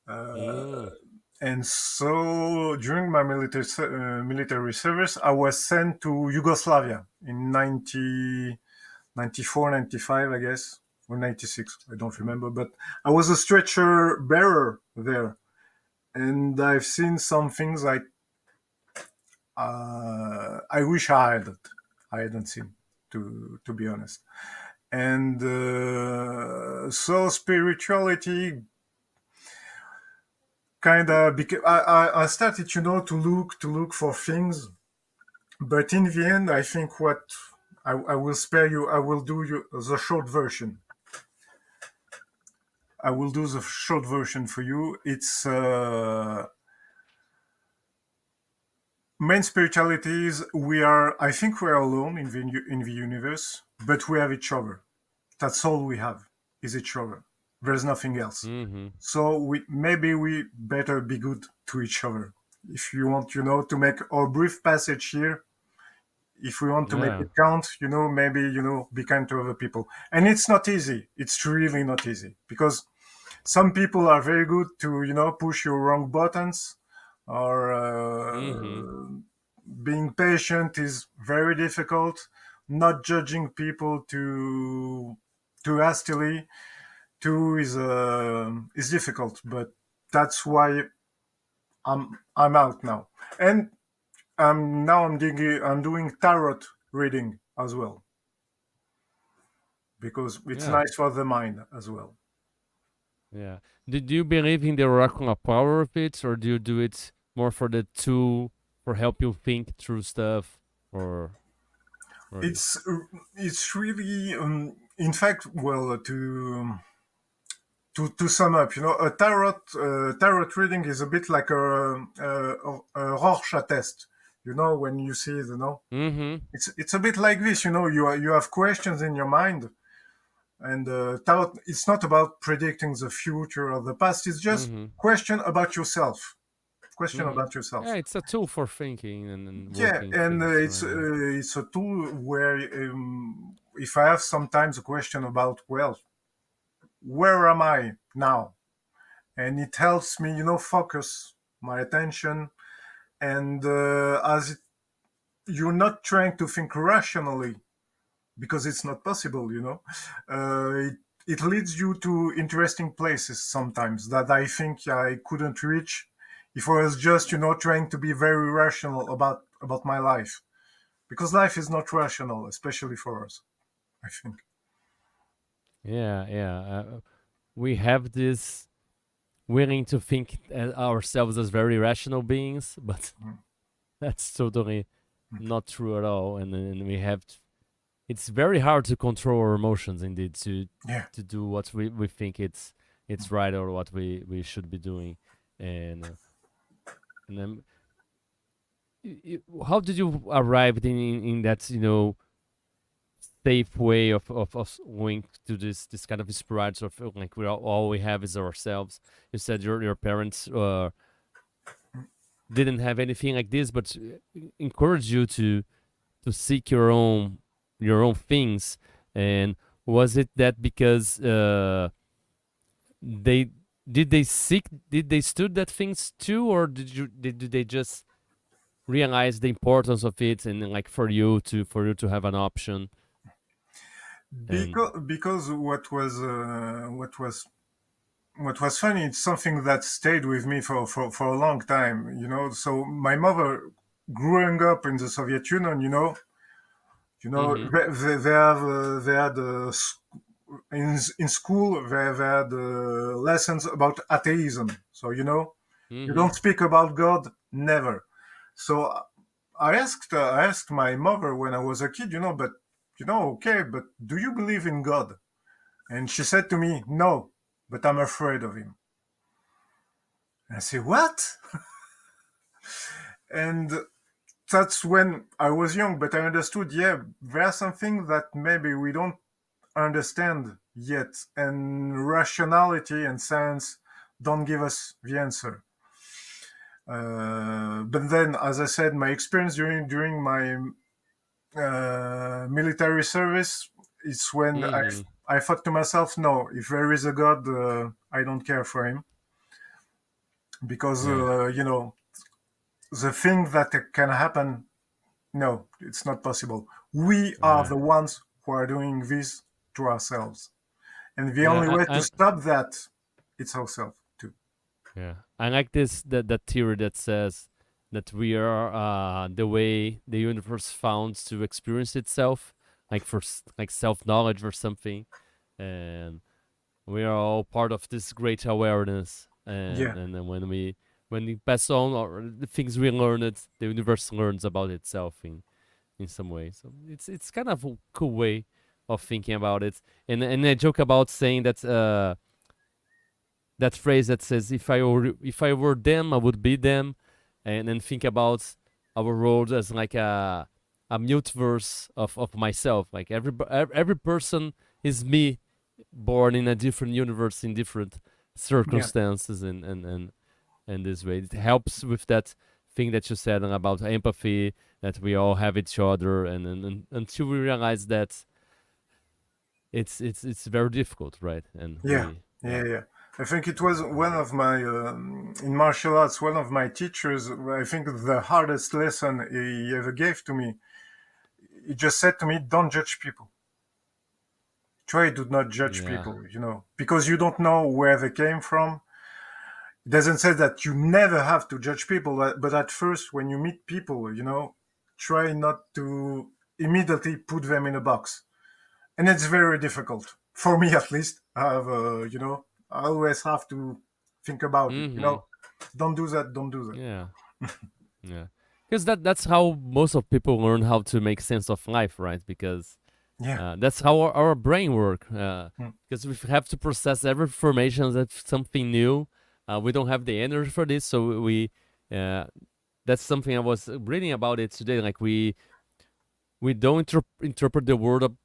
Mm. And so during my military service, I was sent to Yugoslavia in 94, 95, I guess, or 96. I don't remember. But I was a stretcher bearer there. And I've seen some things I wish I hadn't seen, to be honest. And so spirituality kind of became. I started, to look for things, but in the end, I think what I will spare you. I will do you the short version. I will do the short version for you. It's main spiritualities. I think we are alone in the universe, but we have each other. That's all we have is each other. There's nothing else. Mm-hmm. So we better be good to each other. If you want, to make our brief passage here, if we want to make Yeah. it count, maybe, be kind to other people. And it's not easy. It's really not easy because some people are very good to, push your wrong buttons, or Mm-hmm. being patient is very difficult. Not judging people too hastily too is difficult. But that's why I'm out now, and I'm doing tarot reading as well because it's Yeah. nice for the mind as well. Yeah. Do you believe in the oracular power of it, or do you do it more for the tool for help you think through stuff, or It's it's really, in fact, well, to sum up, a tarot reading is a bit like a Rorschach test. When you see it, Mm-hmm. it's a bit like this. You have questions in your mind, and tarot. It's not about predicting the future or the past. It's just Mm-hmm. question about yourself. Question Mm-hmm. about Yeah, yourself. it's a tool for thinking and Yeah, working and things it's right. Yeah. it's a tool where, if I have sometimes a question about, well, where am I now, and it helps me, focus my attention, and you're not trying to think rationally because it's not possible. it leads you to interesting places sometimes that I think I couldn't reach if I was just, trying to be very rational about my life. Because life is not rational, especially for us, I think. Yeah, yeah. We have this willing to think ourselves as very rational beings, but Mm. that's totally not true at all. And we have it's very hard to control our emotions, indeed, Yeah. to do what we think it's right or what we should be doing. And then how did you arrive in that safe way of going to this kind of spirits of like all we have is ourselves? You said your parents didn't have anything like this, but encouraged you to seek your own things. And was it that because they did they stood that things too, or did they just realize the importance of it, and like for you to have an option? And Because what was funny, it's something that stayed with me for a long time, so my mother, growing up in the Soviet Union, mm-hmm, they had in school they had lessons about atheism. So you mm-hmm, don't speak about God, never. So I asked my mother when I was a kid, but okay, but do you believe in God? And she said to me, no, but I'm afraid of him. And I say, what? And that's when I was young, but I understood, yeah, there's something that maybe we don't understand yet, and rationality and science don't give us the answer. But then, as I said, my experience during my military service is when mm-hmm. I thought to myself, no, if there is a God, I don't care for him, because Yeah, the thing that can happen, no, it's not possible. We are yeah, the ones who are doing this to ourselves, and the only yeah. way to I stop that, it's ourselves too. Yeah, I like this that theory that says that we are the way the universe found to experience itself, like like self knowledge or something, and we are all part of this great awareness. And Yeah, and then when we pass on or the things we learn, it the universe learns about itself in some way. So it's kind of a cool way of thinking about it. And I joke about saying that. That phrase that says if I were them I would be them, and then think about our world as like a multiverse of myself, like every person is me born in a different universe in different yeah, circumstances, and this way it helps with that thing that you said about empathy, that we all have each other, and until we realize that it's very difficult, right? And yeah, yeah. yeah, yeah. I think it was one of my in martial arts. One of my teachers. I think the hardest lesson he ever gave to me. He just said to me, "Don't judge people. Try to not judge Yeah. people. Because you don't know where they came from." It doesn't say that you never have to judge people, but at first, when you meet people, try not to immediately put them in a box. And it's very difficult for me, at least. I always have to think about it. Mm-hmm. Don't do that. Don't do that. Yeah. Yeah, because that's how most of people learn how to make sense of life, right? Because Yeah. that's how our brain work. Mm. Because we have to process every information that's something new. We don't have the energy for this, so uh, that's something I was reading about it today. Like we don't interpret the world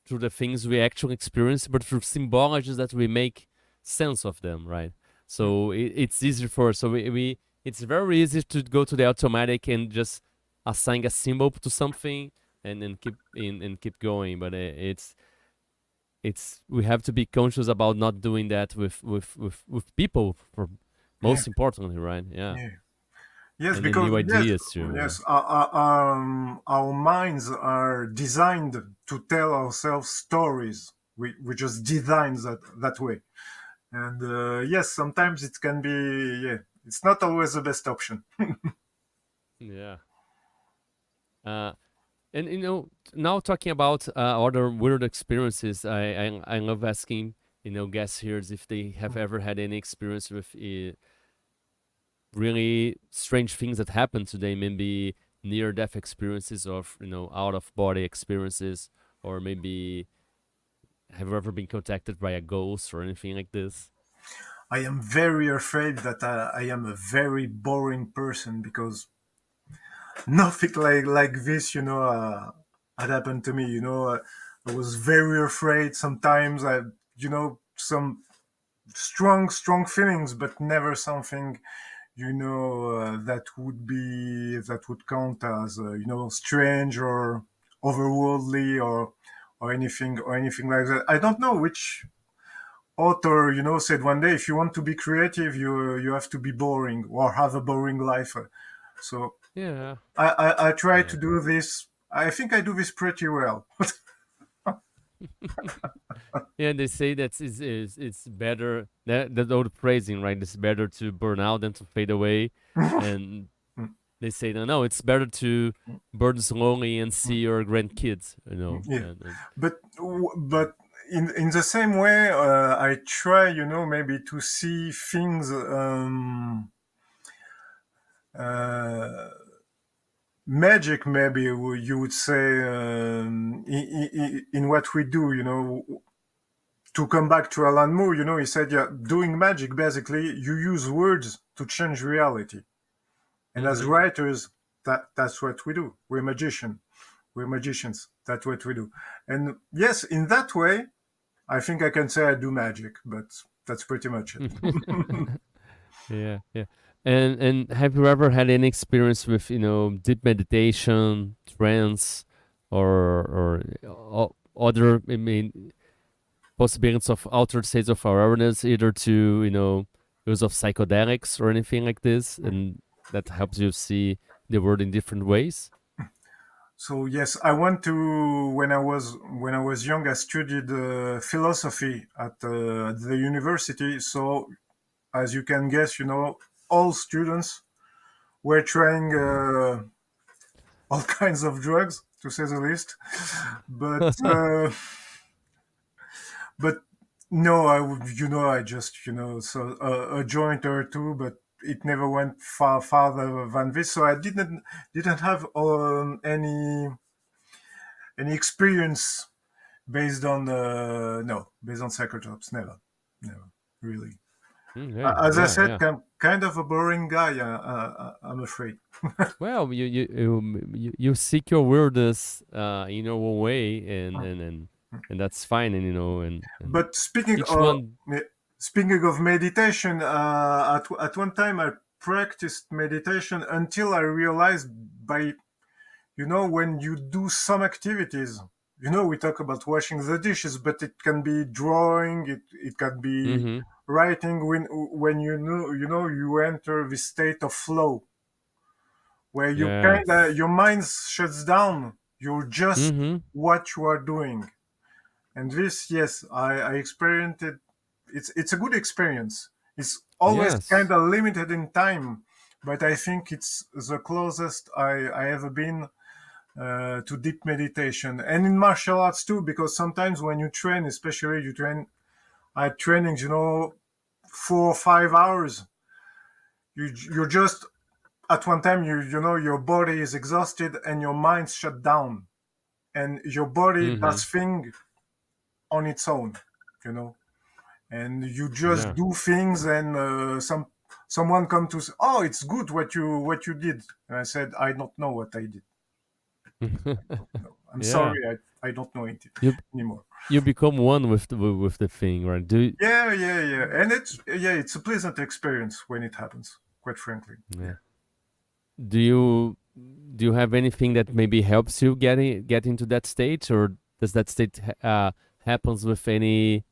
through the things we actually experience, but through symbologies that we make sense of them, right? Mm. So it's easier for us. So we it's very easy to go to the automatic and just assign a symbol to something and then keep going. But it's we have to be conscious about not doing that with people, for Yeah. most importantly, right? Yeah, Yeah. Yes, and then because new yes, ideas too. Yeah. yes, our minds are designed to tell ourselves stories we just design that way. And yes, sometimes it can be, yeah, it's not always the best option. Yeah. Uh, and now talking about other weird experiences, I love asking guests here if they have ever had any experience with really strange things that happen today, maybe near death experiences of out of body experiences, or maybe have you ever been contacted by a ghost or anything like this? I am very afraid that I am a very boring person because nothing like this, had happened to me. I was very afraid. Sometimes some strong feelings, but never something, that would count as strange or otherworldly or anything like that. I don't know which author said one day, if you want to be creative, you have to be boring or have a boring life. So Yeah. I try Yeah. to do this. I think I do this pretty well. Yeah, they say that it's better that old phrasing, right? It's better to burn out than to fade away, and they say no, it's better to burn slowly and see your grandkids, Yeah, and but in the same way, I try, maybe to see things, uh, magic, maybe you would say, in what we do. To come back to Alan Moore, he said, yeah, doing magic, basically, you use words to change reality. And as mm-hmm. writers, that's what we do. We're magicians. That's what we do. And yes, in that way, I think I can say I do magic, but that's pretty much it. Yeah, yeah. And have you ever had any experience with deep meditation, trance, or other? I mean, possibilities of altered states of awareness, either to use of psychedelics or anything like this, and that helps you see the world in different ways. So yes, I want to. When I was young, I studied philosophy at the university. So as you can guess, all students were trying all kinds of drugs, to say the least. But but no, I just, so a joint or two, but it never went farther than this. So I didn't have any experience based on no, based on psychotrops. Never really. Okay, As I yeah, said, yeah. kind of a boring guy. I'm afraid. Well, you seek your weirdness in your own way, and that's fine, and and But speaking each of one. speaking of meditation, at one time I practiced meditation until I realized, by when you do some activities, we talk about washing the dishes, but it can be drawing, it can be Mm-hmm. writing. When you enter the state of flow, where you kind of, Yes. your mind shuts down. You're just Mm-hmm. what you are doing. And this, yes, I experienced it. It's a good experience. It's always kind Yes. of limited in time, but I think it's the closest I ever been to deep meditation, and in martial arts too. Because sometimes when you train, especially you train at trainings, 4 or 5 hours, you're just at one time, your body is exhausted and your mind's shut down, and your body Mm-hmm. does thing on its own, you know and you just Yeah. do things, and someone come to say, oh, it's good what you did, and I said, I don't know what I did. No, I'm Yeah. sorry, I don't know it You anymore. you become one with the thing, right? Yeah, and it's a pleasant experience when it happens, quite frankly. Yeah. Yeah. Do you have anything that maybe helps you get into that state, or does that state happens with any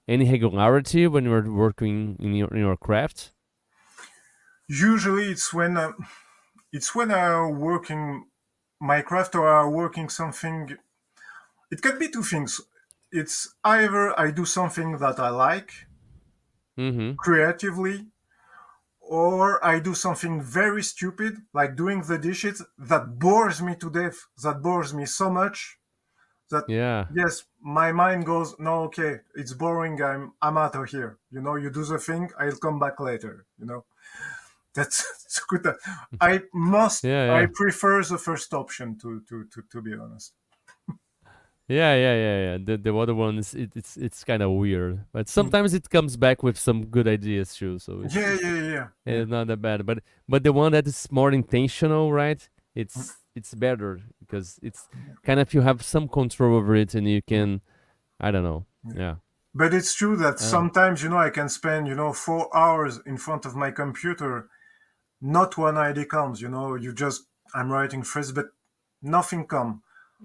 regularity when you're working in your craft? Usually it's when I'm working my craft, or I'm working something. It can be two things. it's either I do something that I like Mm-hmm. creatively, or I do something very stupid, like doing the dishes, that bores me to death, that bores me so much that, Yeah. yes, my mind goes, no, okay, it's boring, I'm out of here. You do the thing, I'll come back later. That's it's good. Yeah. I Yeah. prefer the first option, to be honest. Yeah, yeah, yeah, yeah. The other one is it's kind of weird, but sometimes it comes back with some good ideas too. So Yeah, yeah, yeah, yeah. it's not that bad. But the one that is more intentional, right? It's better because it's kind of you have some control over it, and you can I don't know. Yeah. But it's true that Uh, sometimes, I can spend, 4 hours in front of my computer, not one idea comes, I'm writing first, but nothing come.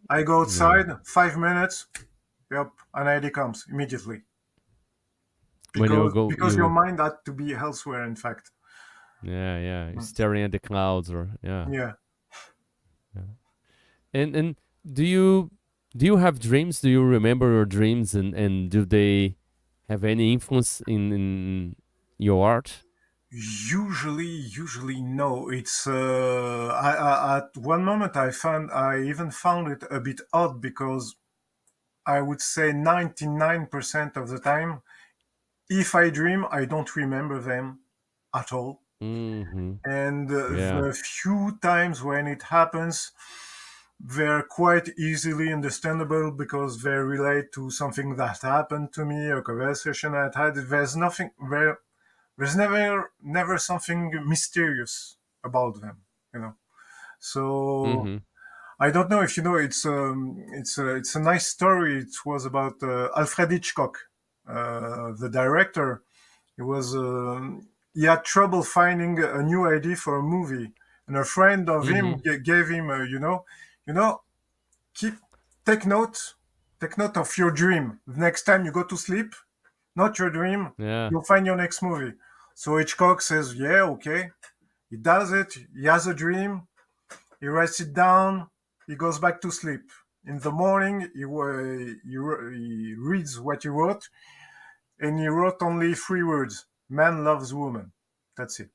I go yeah. outside, 5 minutes, yep, an idea comes immediately. When you go, Because your you mind had to be elsewhere, in fact. yeah, yeah, you're staring at the clouds or yeah. Yeah. Yeah. And do you do you have dreams? Do you remember your dreams and do they have any influence in your art? Usually no. It's at one moment I even found it a bit odd, because I would say 99% of the time, if I dream, I don't remember them at all. Mm-hmm. And Yeah. the few times when it happens, they're quite easily understandable, because they relate to something that happened to me, a conversation I had. There's never something mysterious about them, you know. So Mm-hmm. I don't know if you know. It's a nice story. It was about Alfred Hitchcock, the director. He was he had trouble finding a new idea for a movie, and a friend of Mm-hmm. him gave him, you know, keep take note, take note of your dream. The next time you go to sleep, not your dream, Yeah. you'll find your next movie. So Hitchcock says, yeah, okay. He does it. He has a dream. He writes it down. He goes back to sleep. In the morning, he reads what he wrote, and he wrote only 3 words: "Man loves woman." That's it.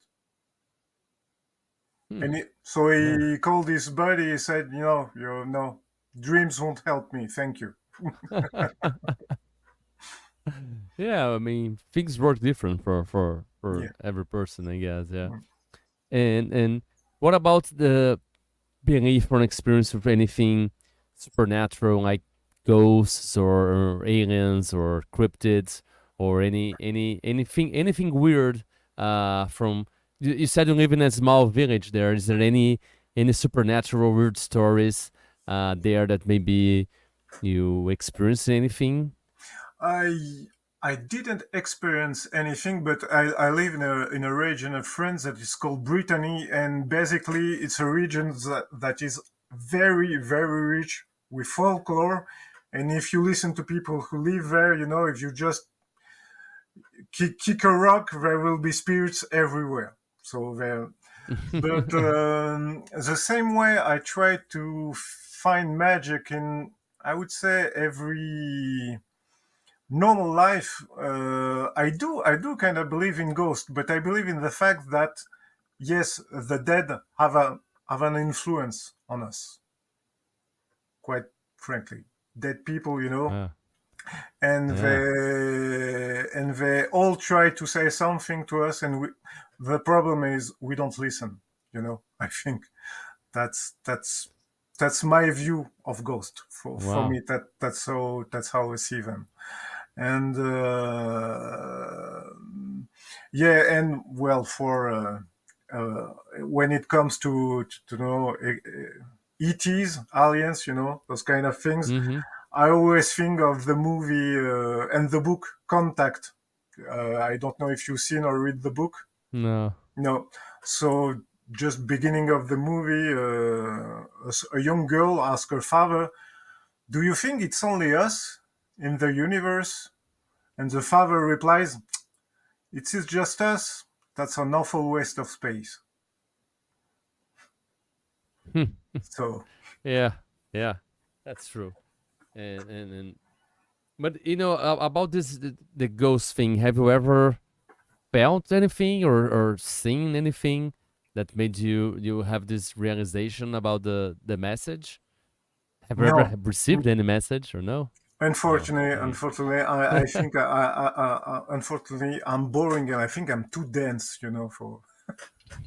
Hmm. And so Yeah. he called his buddy. He said, no, dreams won't help me. Thank you. Yeah, I mean things work different for Yeah. every person, I guess. Yeah. And what about the belief or experience of anything supernatural like ghosts or aliens or cryptids or anything weird from you said you live in a small village there. Is there any supernatural weird stories there that maybe you experience anything? I I didn't experience anything, but I live in a region of France that is called Brittany, and basically it's a region that is very rich with folklore. And if you listen to people who live there, if you just kick a rock, there will be spirits everywhere. So there, but the same way I try to find magic in, I would say, every normal life. I do kind of believe in ghosts, but I believe in the fact that, yes, the dead have an influence on us. Quite frankly, dead people, Yeah, and yeah. they all try to say something to us, and the problem is we don't listen. I think that's that's my view of ghost. For Wow. me, that's how I see them. And yeah, and well, for when it comes to know ETs, aliens, those kind of things, Mm-hmm. I always think of the movie and the book Contact. I don't know if you've seen or read the book. No. No. So just beginning of the movie, a young girl asks her father, "Do you think it's only us in the universe?" And the father replies, "It is just us. That's an awful waste of space." So Yeah, yeah, that's true. And But about this the ghost thing. Have you ever felt anything or seen anything that made you have this realization about the message? Have you ever No, have received any message or no? Oh, okay. unfortunately, I think unfortunately I'm boring and I think I'm too dense, for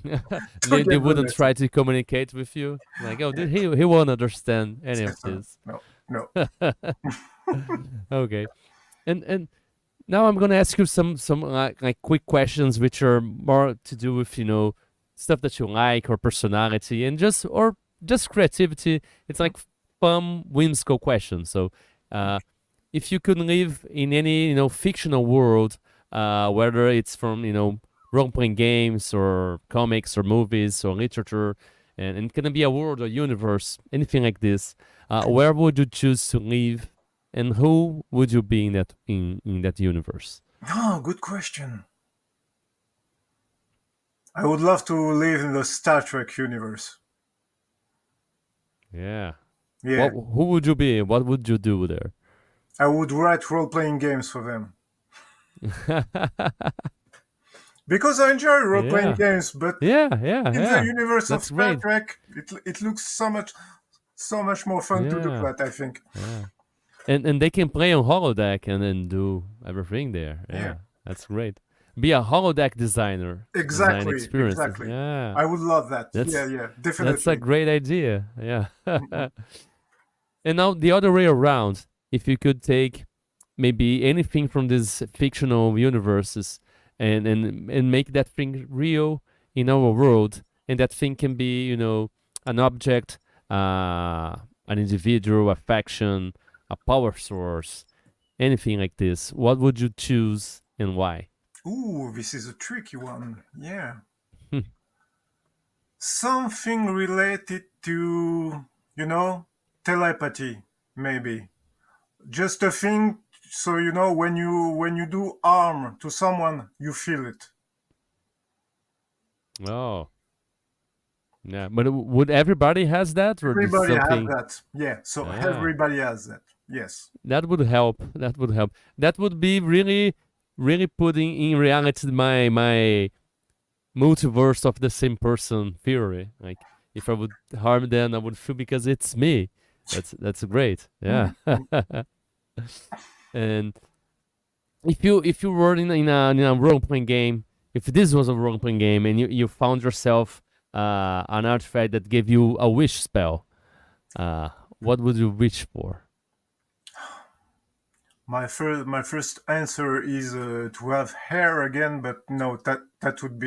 to they get the wouldn't message. try to communicate with you. Like, oh, did he won't understand any of this. No, no. Okay. And now I'm gonna ask you some like quick questions, which are more to do with stuff that you like or personality and just creativity. It's like fun, whimsical questions. So, uh, if you could live in any fictional world, whether it's from role playing games or comics or movies or literature, and it can be a world or universe, anything like this, where would you choose to live, and who would you be in that universe? Oh, good question. I would love to live in the Star Trek universe. Yeah. What? Yeah, Who would you be? What would you do there? I would write role-playing games for them because I enjoy role-playing Yeah. games. But Yeah. Yeah. in the Yeah. universe of That's Star great. Trek, it looks so much more fun to do Yeah. that. I think. Yeah. And they can play on holodeck and then do everything there. Yeah, Yeah, that's great. Be a holodeck designer, design exactly, experiences. exactly. Yeah, I would love that. Yeah, that's yeah, that's a definitely. great idea. Yeah. And now the other way around, if you could take maybe anything from these fictional universes and make that thing real in our world, and that thing can be an object, an individual, a faction, a power source, anything like this, what would you choose and why? Ooh, this is a tricky one. Yeah, Hmm. something related to telepathy, maybe. Just a thing. So when you do harm to someone, you feel it. Oh, yeah, but would everybody has that, or is Everybody has something? that. Yeah. So Ah, everybody has that. Yes. that would help. That would help. That would be really, really putting in reality my multiverse of the same person theory. Like, if I would harm them, I would feel because it's me. That's great. Yeah. Mhm. And if you were in a role playing game, if this was a role playing game and you found yourself an artifact that gave you a wish spell, uh, what would you wish for? My first answer is to have hair again, but no, that would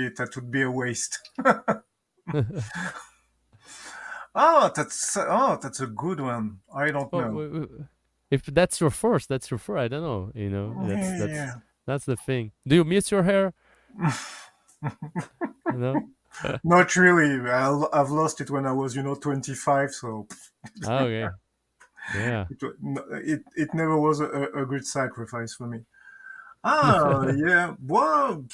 be a waste. That's a good one. I don't Well, know. if that's your first, that's your first. I don't know. That's Yeah. that's that's the thing. Do you miss your hair? No. Not really. I've lost it when I was 25, so Okay. Yeah. it never was a good sacrifice for me. Yeah. Well,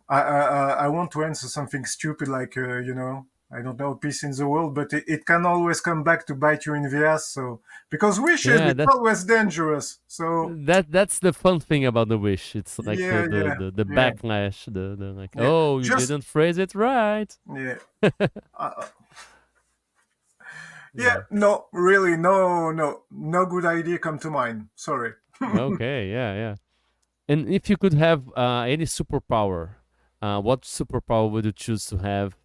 I want to answer something stupid like I don't know, peace in the world, but it can always come back to bite you in the ass. So because wishes, Yeah. it's That always dangerous. So that's the fun thing about the wish. It's like the yeah, the yeah, the, the yeah, backlash. The like, yeah. oh, you Just didn't phrase it right. yeah, uh, yeah. Yeah. No, really, no, no, no good idea come to mind. Sorry. Okay. Yeah. Yeah. And if you could have any superpower, what superpower would you choose to have,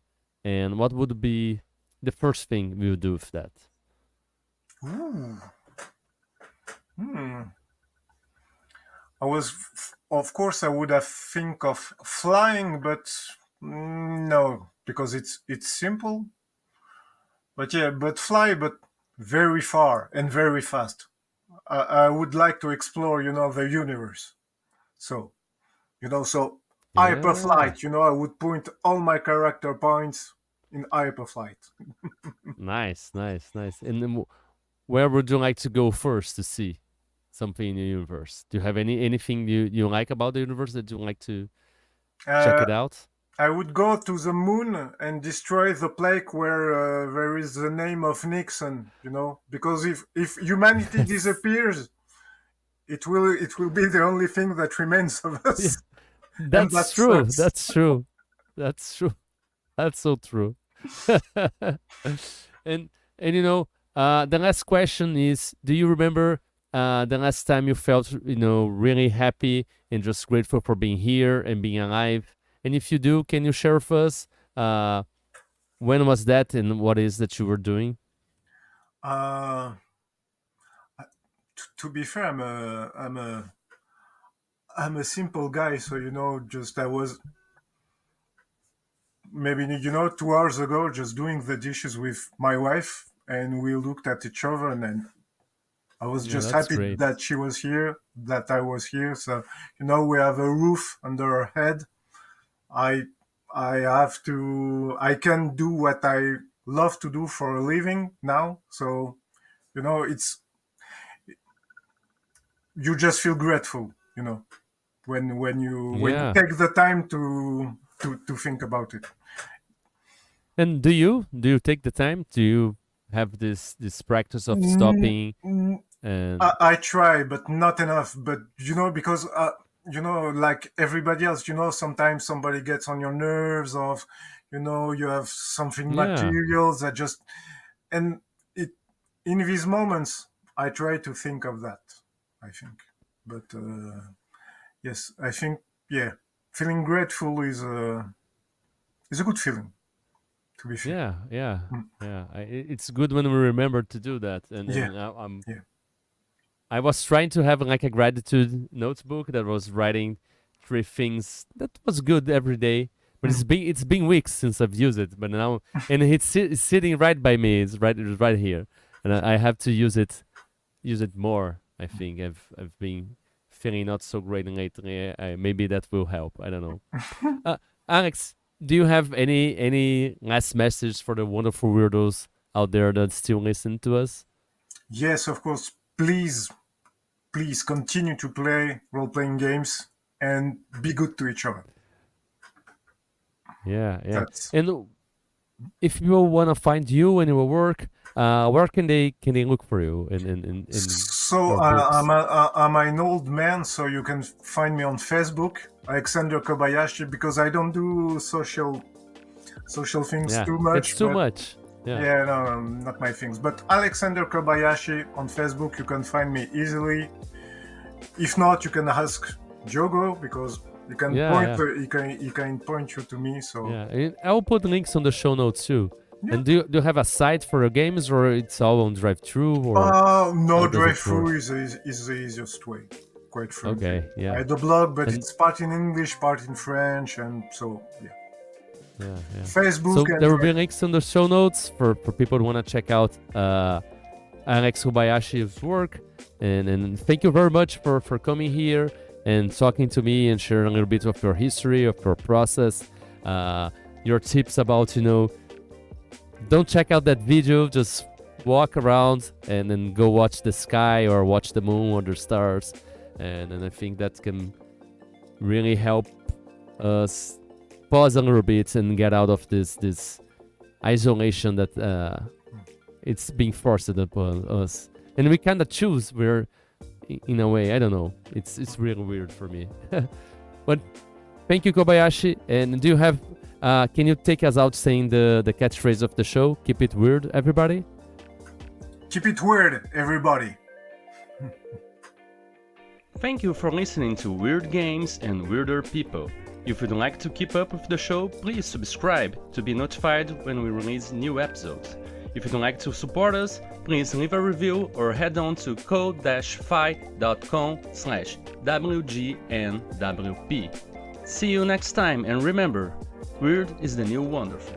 and what would be the first thing you would do with that? Ooh. Hmm. Of course, I would have think of flying, but no, because it's simple. But yeah, but fly, but very far and very fast. I would like to explore, the universe. So, so Yeah. hyperflight. I would point all my character points in hyperflight. Nice, nice, nice. And then where would you like to go first to see something in the universe? Do you have anything you like about the universe that you like to check Uh, it out? I would go to the moon and destroy the plaque where there is the name of Nixon. Because if humanity Yes. disappears, it will be the only thing that remains of us. Yeah. And That's that true. sucks. That's true. That's true. That's so true. and the last question is: do you remember the last time you felt really happy and just grateful for being here and being alive? And if you do, can you share with us when was that and what is that you were doing? Uh, to be fair, I'm a simple guy, so just I was maybe 2 hours ago just doing the dishes with my wife, and we looked at each other, and then I was Yeah, just that's happy great. that she was here, that I was here. So we have a roof under our head. I I can do what I love to do for a living now. So it's you just feel grateful, when you Yeah. take the time to think about it. And do you take the time? Do you have this practice of Mm, stopping mm, and I try, but not enough. But because like everybody else, sometimes somebody gets on your nerves, of you have something yeah, material that just and it in these moments I try to think of that. I think, but yes, I think, yeah, feeling grateful is a good feeling. To be fair, yeah, yeah, Mm. yeah. It's good when we remember to do that. And Yeah, then yeah. I was trying to have like a gratitude notebook that was writing three things that was good every day. But Mm. it's been weeks since I've used it. But now and it's sitting right by me. It's right here, and I have to use it more. I think I've been feeling not so great lately. Maybe that will help. I don't know. Uh, Alex, do you have any last message for the wonderful weirdos out there that still listen to us? Yes, of course. Please continue to play role playing games and be good to each other. Yeah, yeah. That's And if people want to find you and your work, where can they look for you in so. your books? I'm an old man, so you can find me on Facebook, Alexander Kobayashi, because I don't do social things Yeah, too it's much. too But much. Yeah, yeah, no, not my things. But Alexander Kobayashi on Facebook, you can find me easily. If not, you can ask Jogo, because you can yeah, point yeah, he can point you to me. So yeah. And I'll put links on the show notes too. yeah. And do you have a site for your games, or it's all on drive through, or No, how does drive it work? through is the easiest way, quite frankly. Okay, I yeah, had a blog, but and it's part in English, part in French, and so yeah. yeah, yeah. Facebook So and there will be drive. links in the show notes for people who want to check out Alex Kobayashi's work. And thank you very much for coming here and talking to me and sharing a little bit of your history, of your process, your tips about, don't check out that video, just walk around and then go watch the sky or watch the moon or the stars. And I think that can really help us pause a little bit and get out of this isolation that it's being forced upon us, and we kind of choose. We're in a way, I don't know. It's really weird for me. But thank you, Kobayashi. And do you have? Can you take us out saying the catchphrase of the show? Keep it weird, everybody. Keep it weird, everybody. Thank you for listening to Weird Games and Weirder People. If you'd like to keep up with the show, please subscribe to be notified when we release new episodes. If you'd like to support us, please leave a review or head on to code-fi.com/WGNWP. See you next time, and remember, weird is the new wonderful.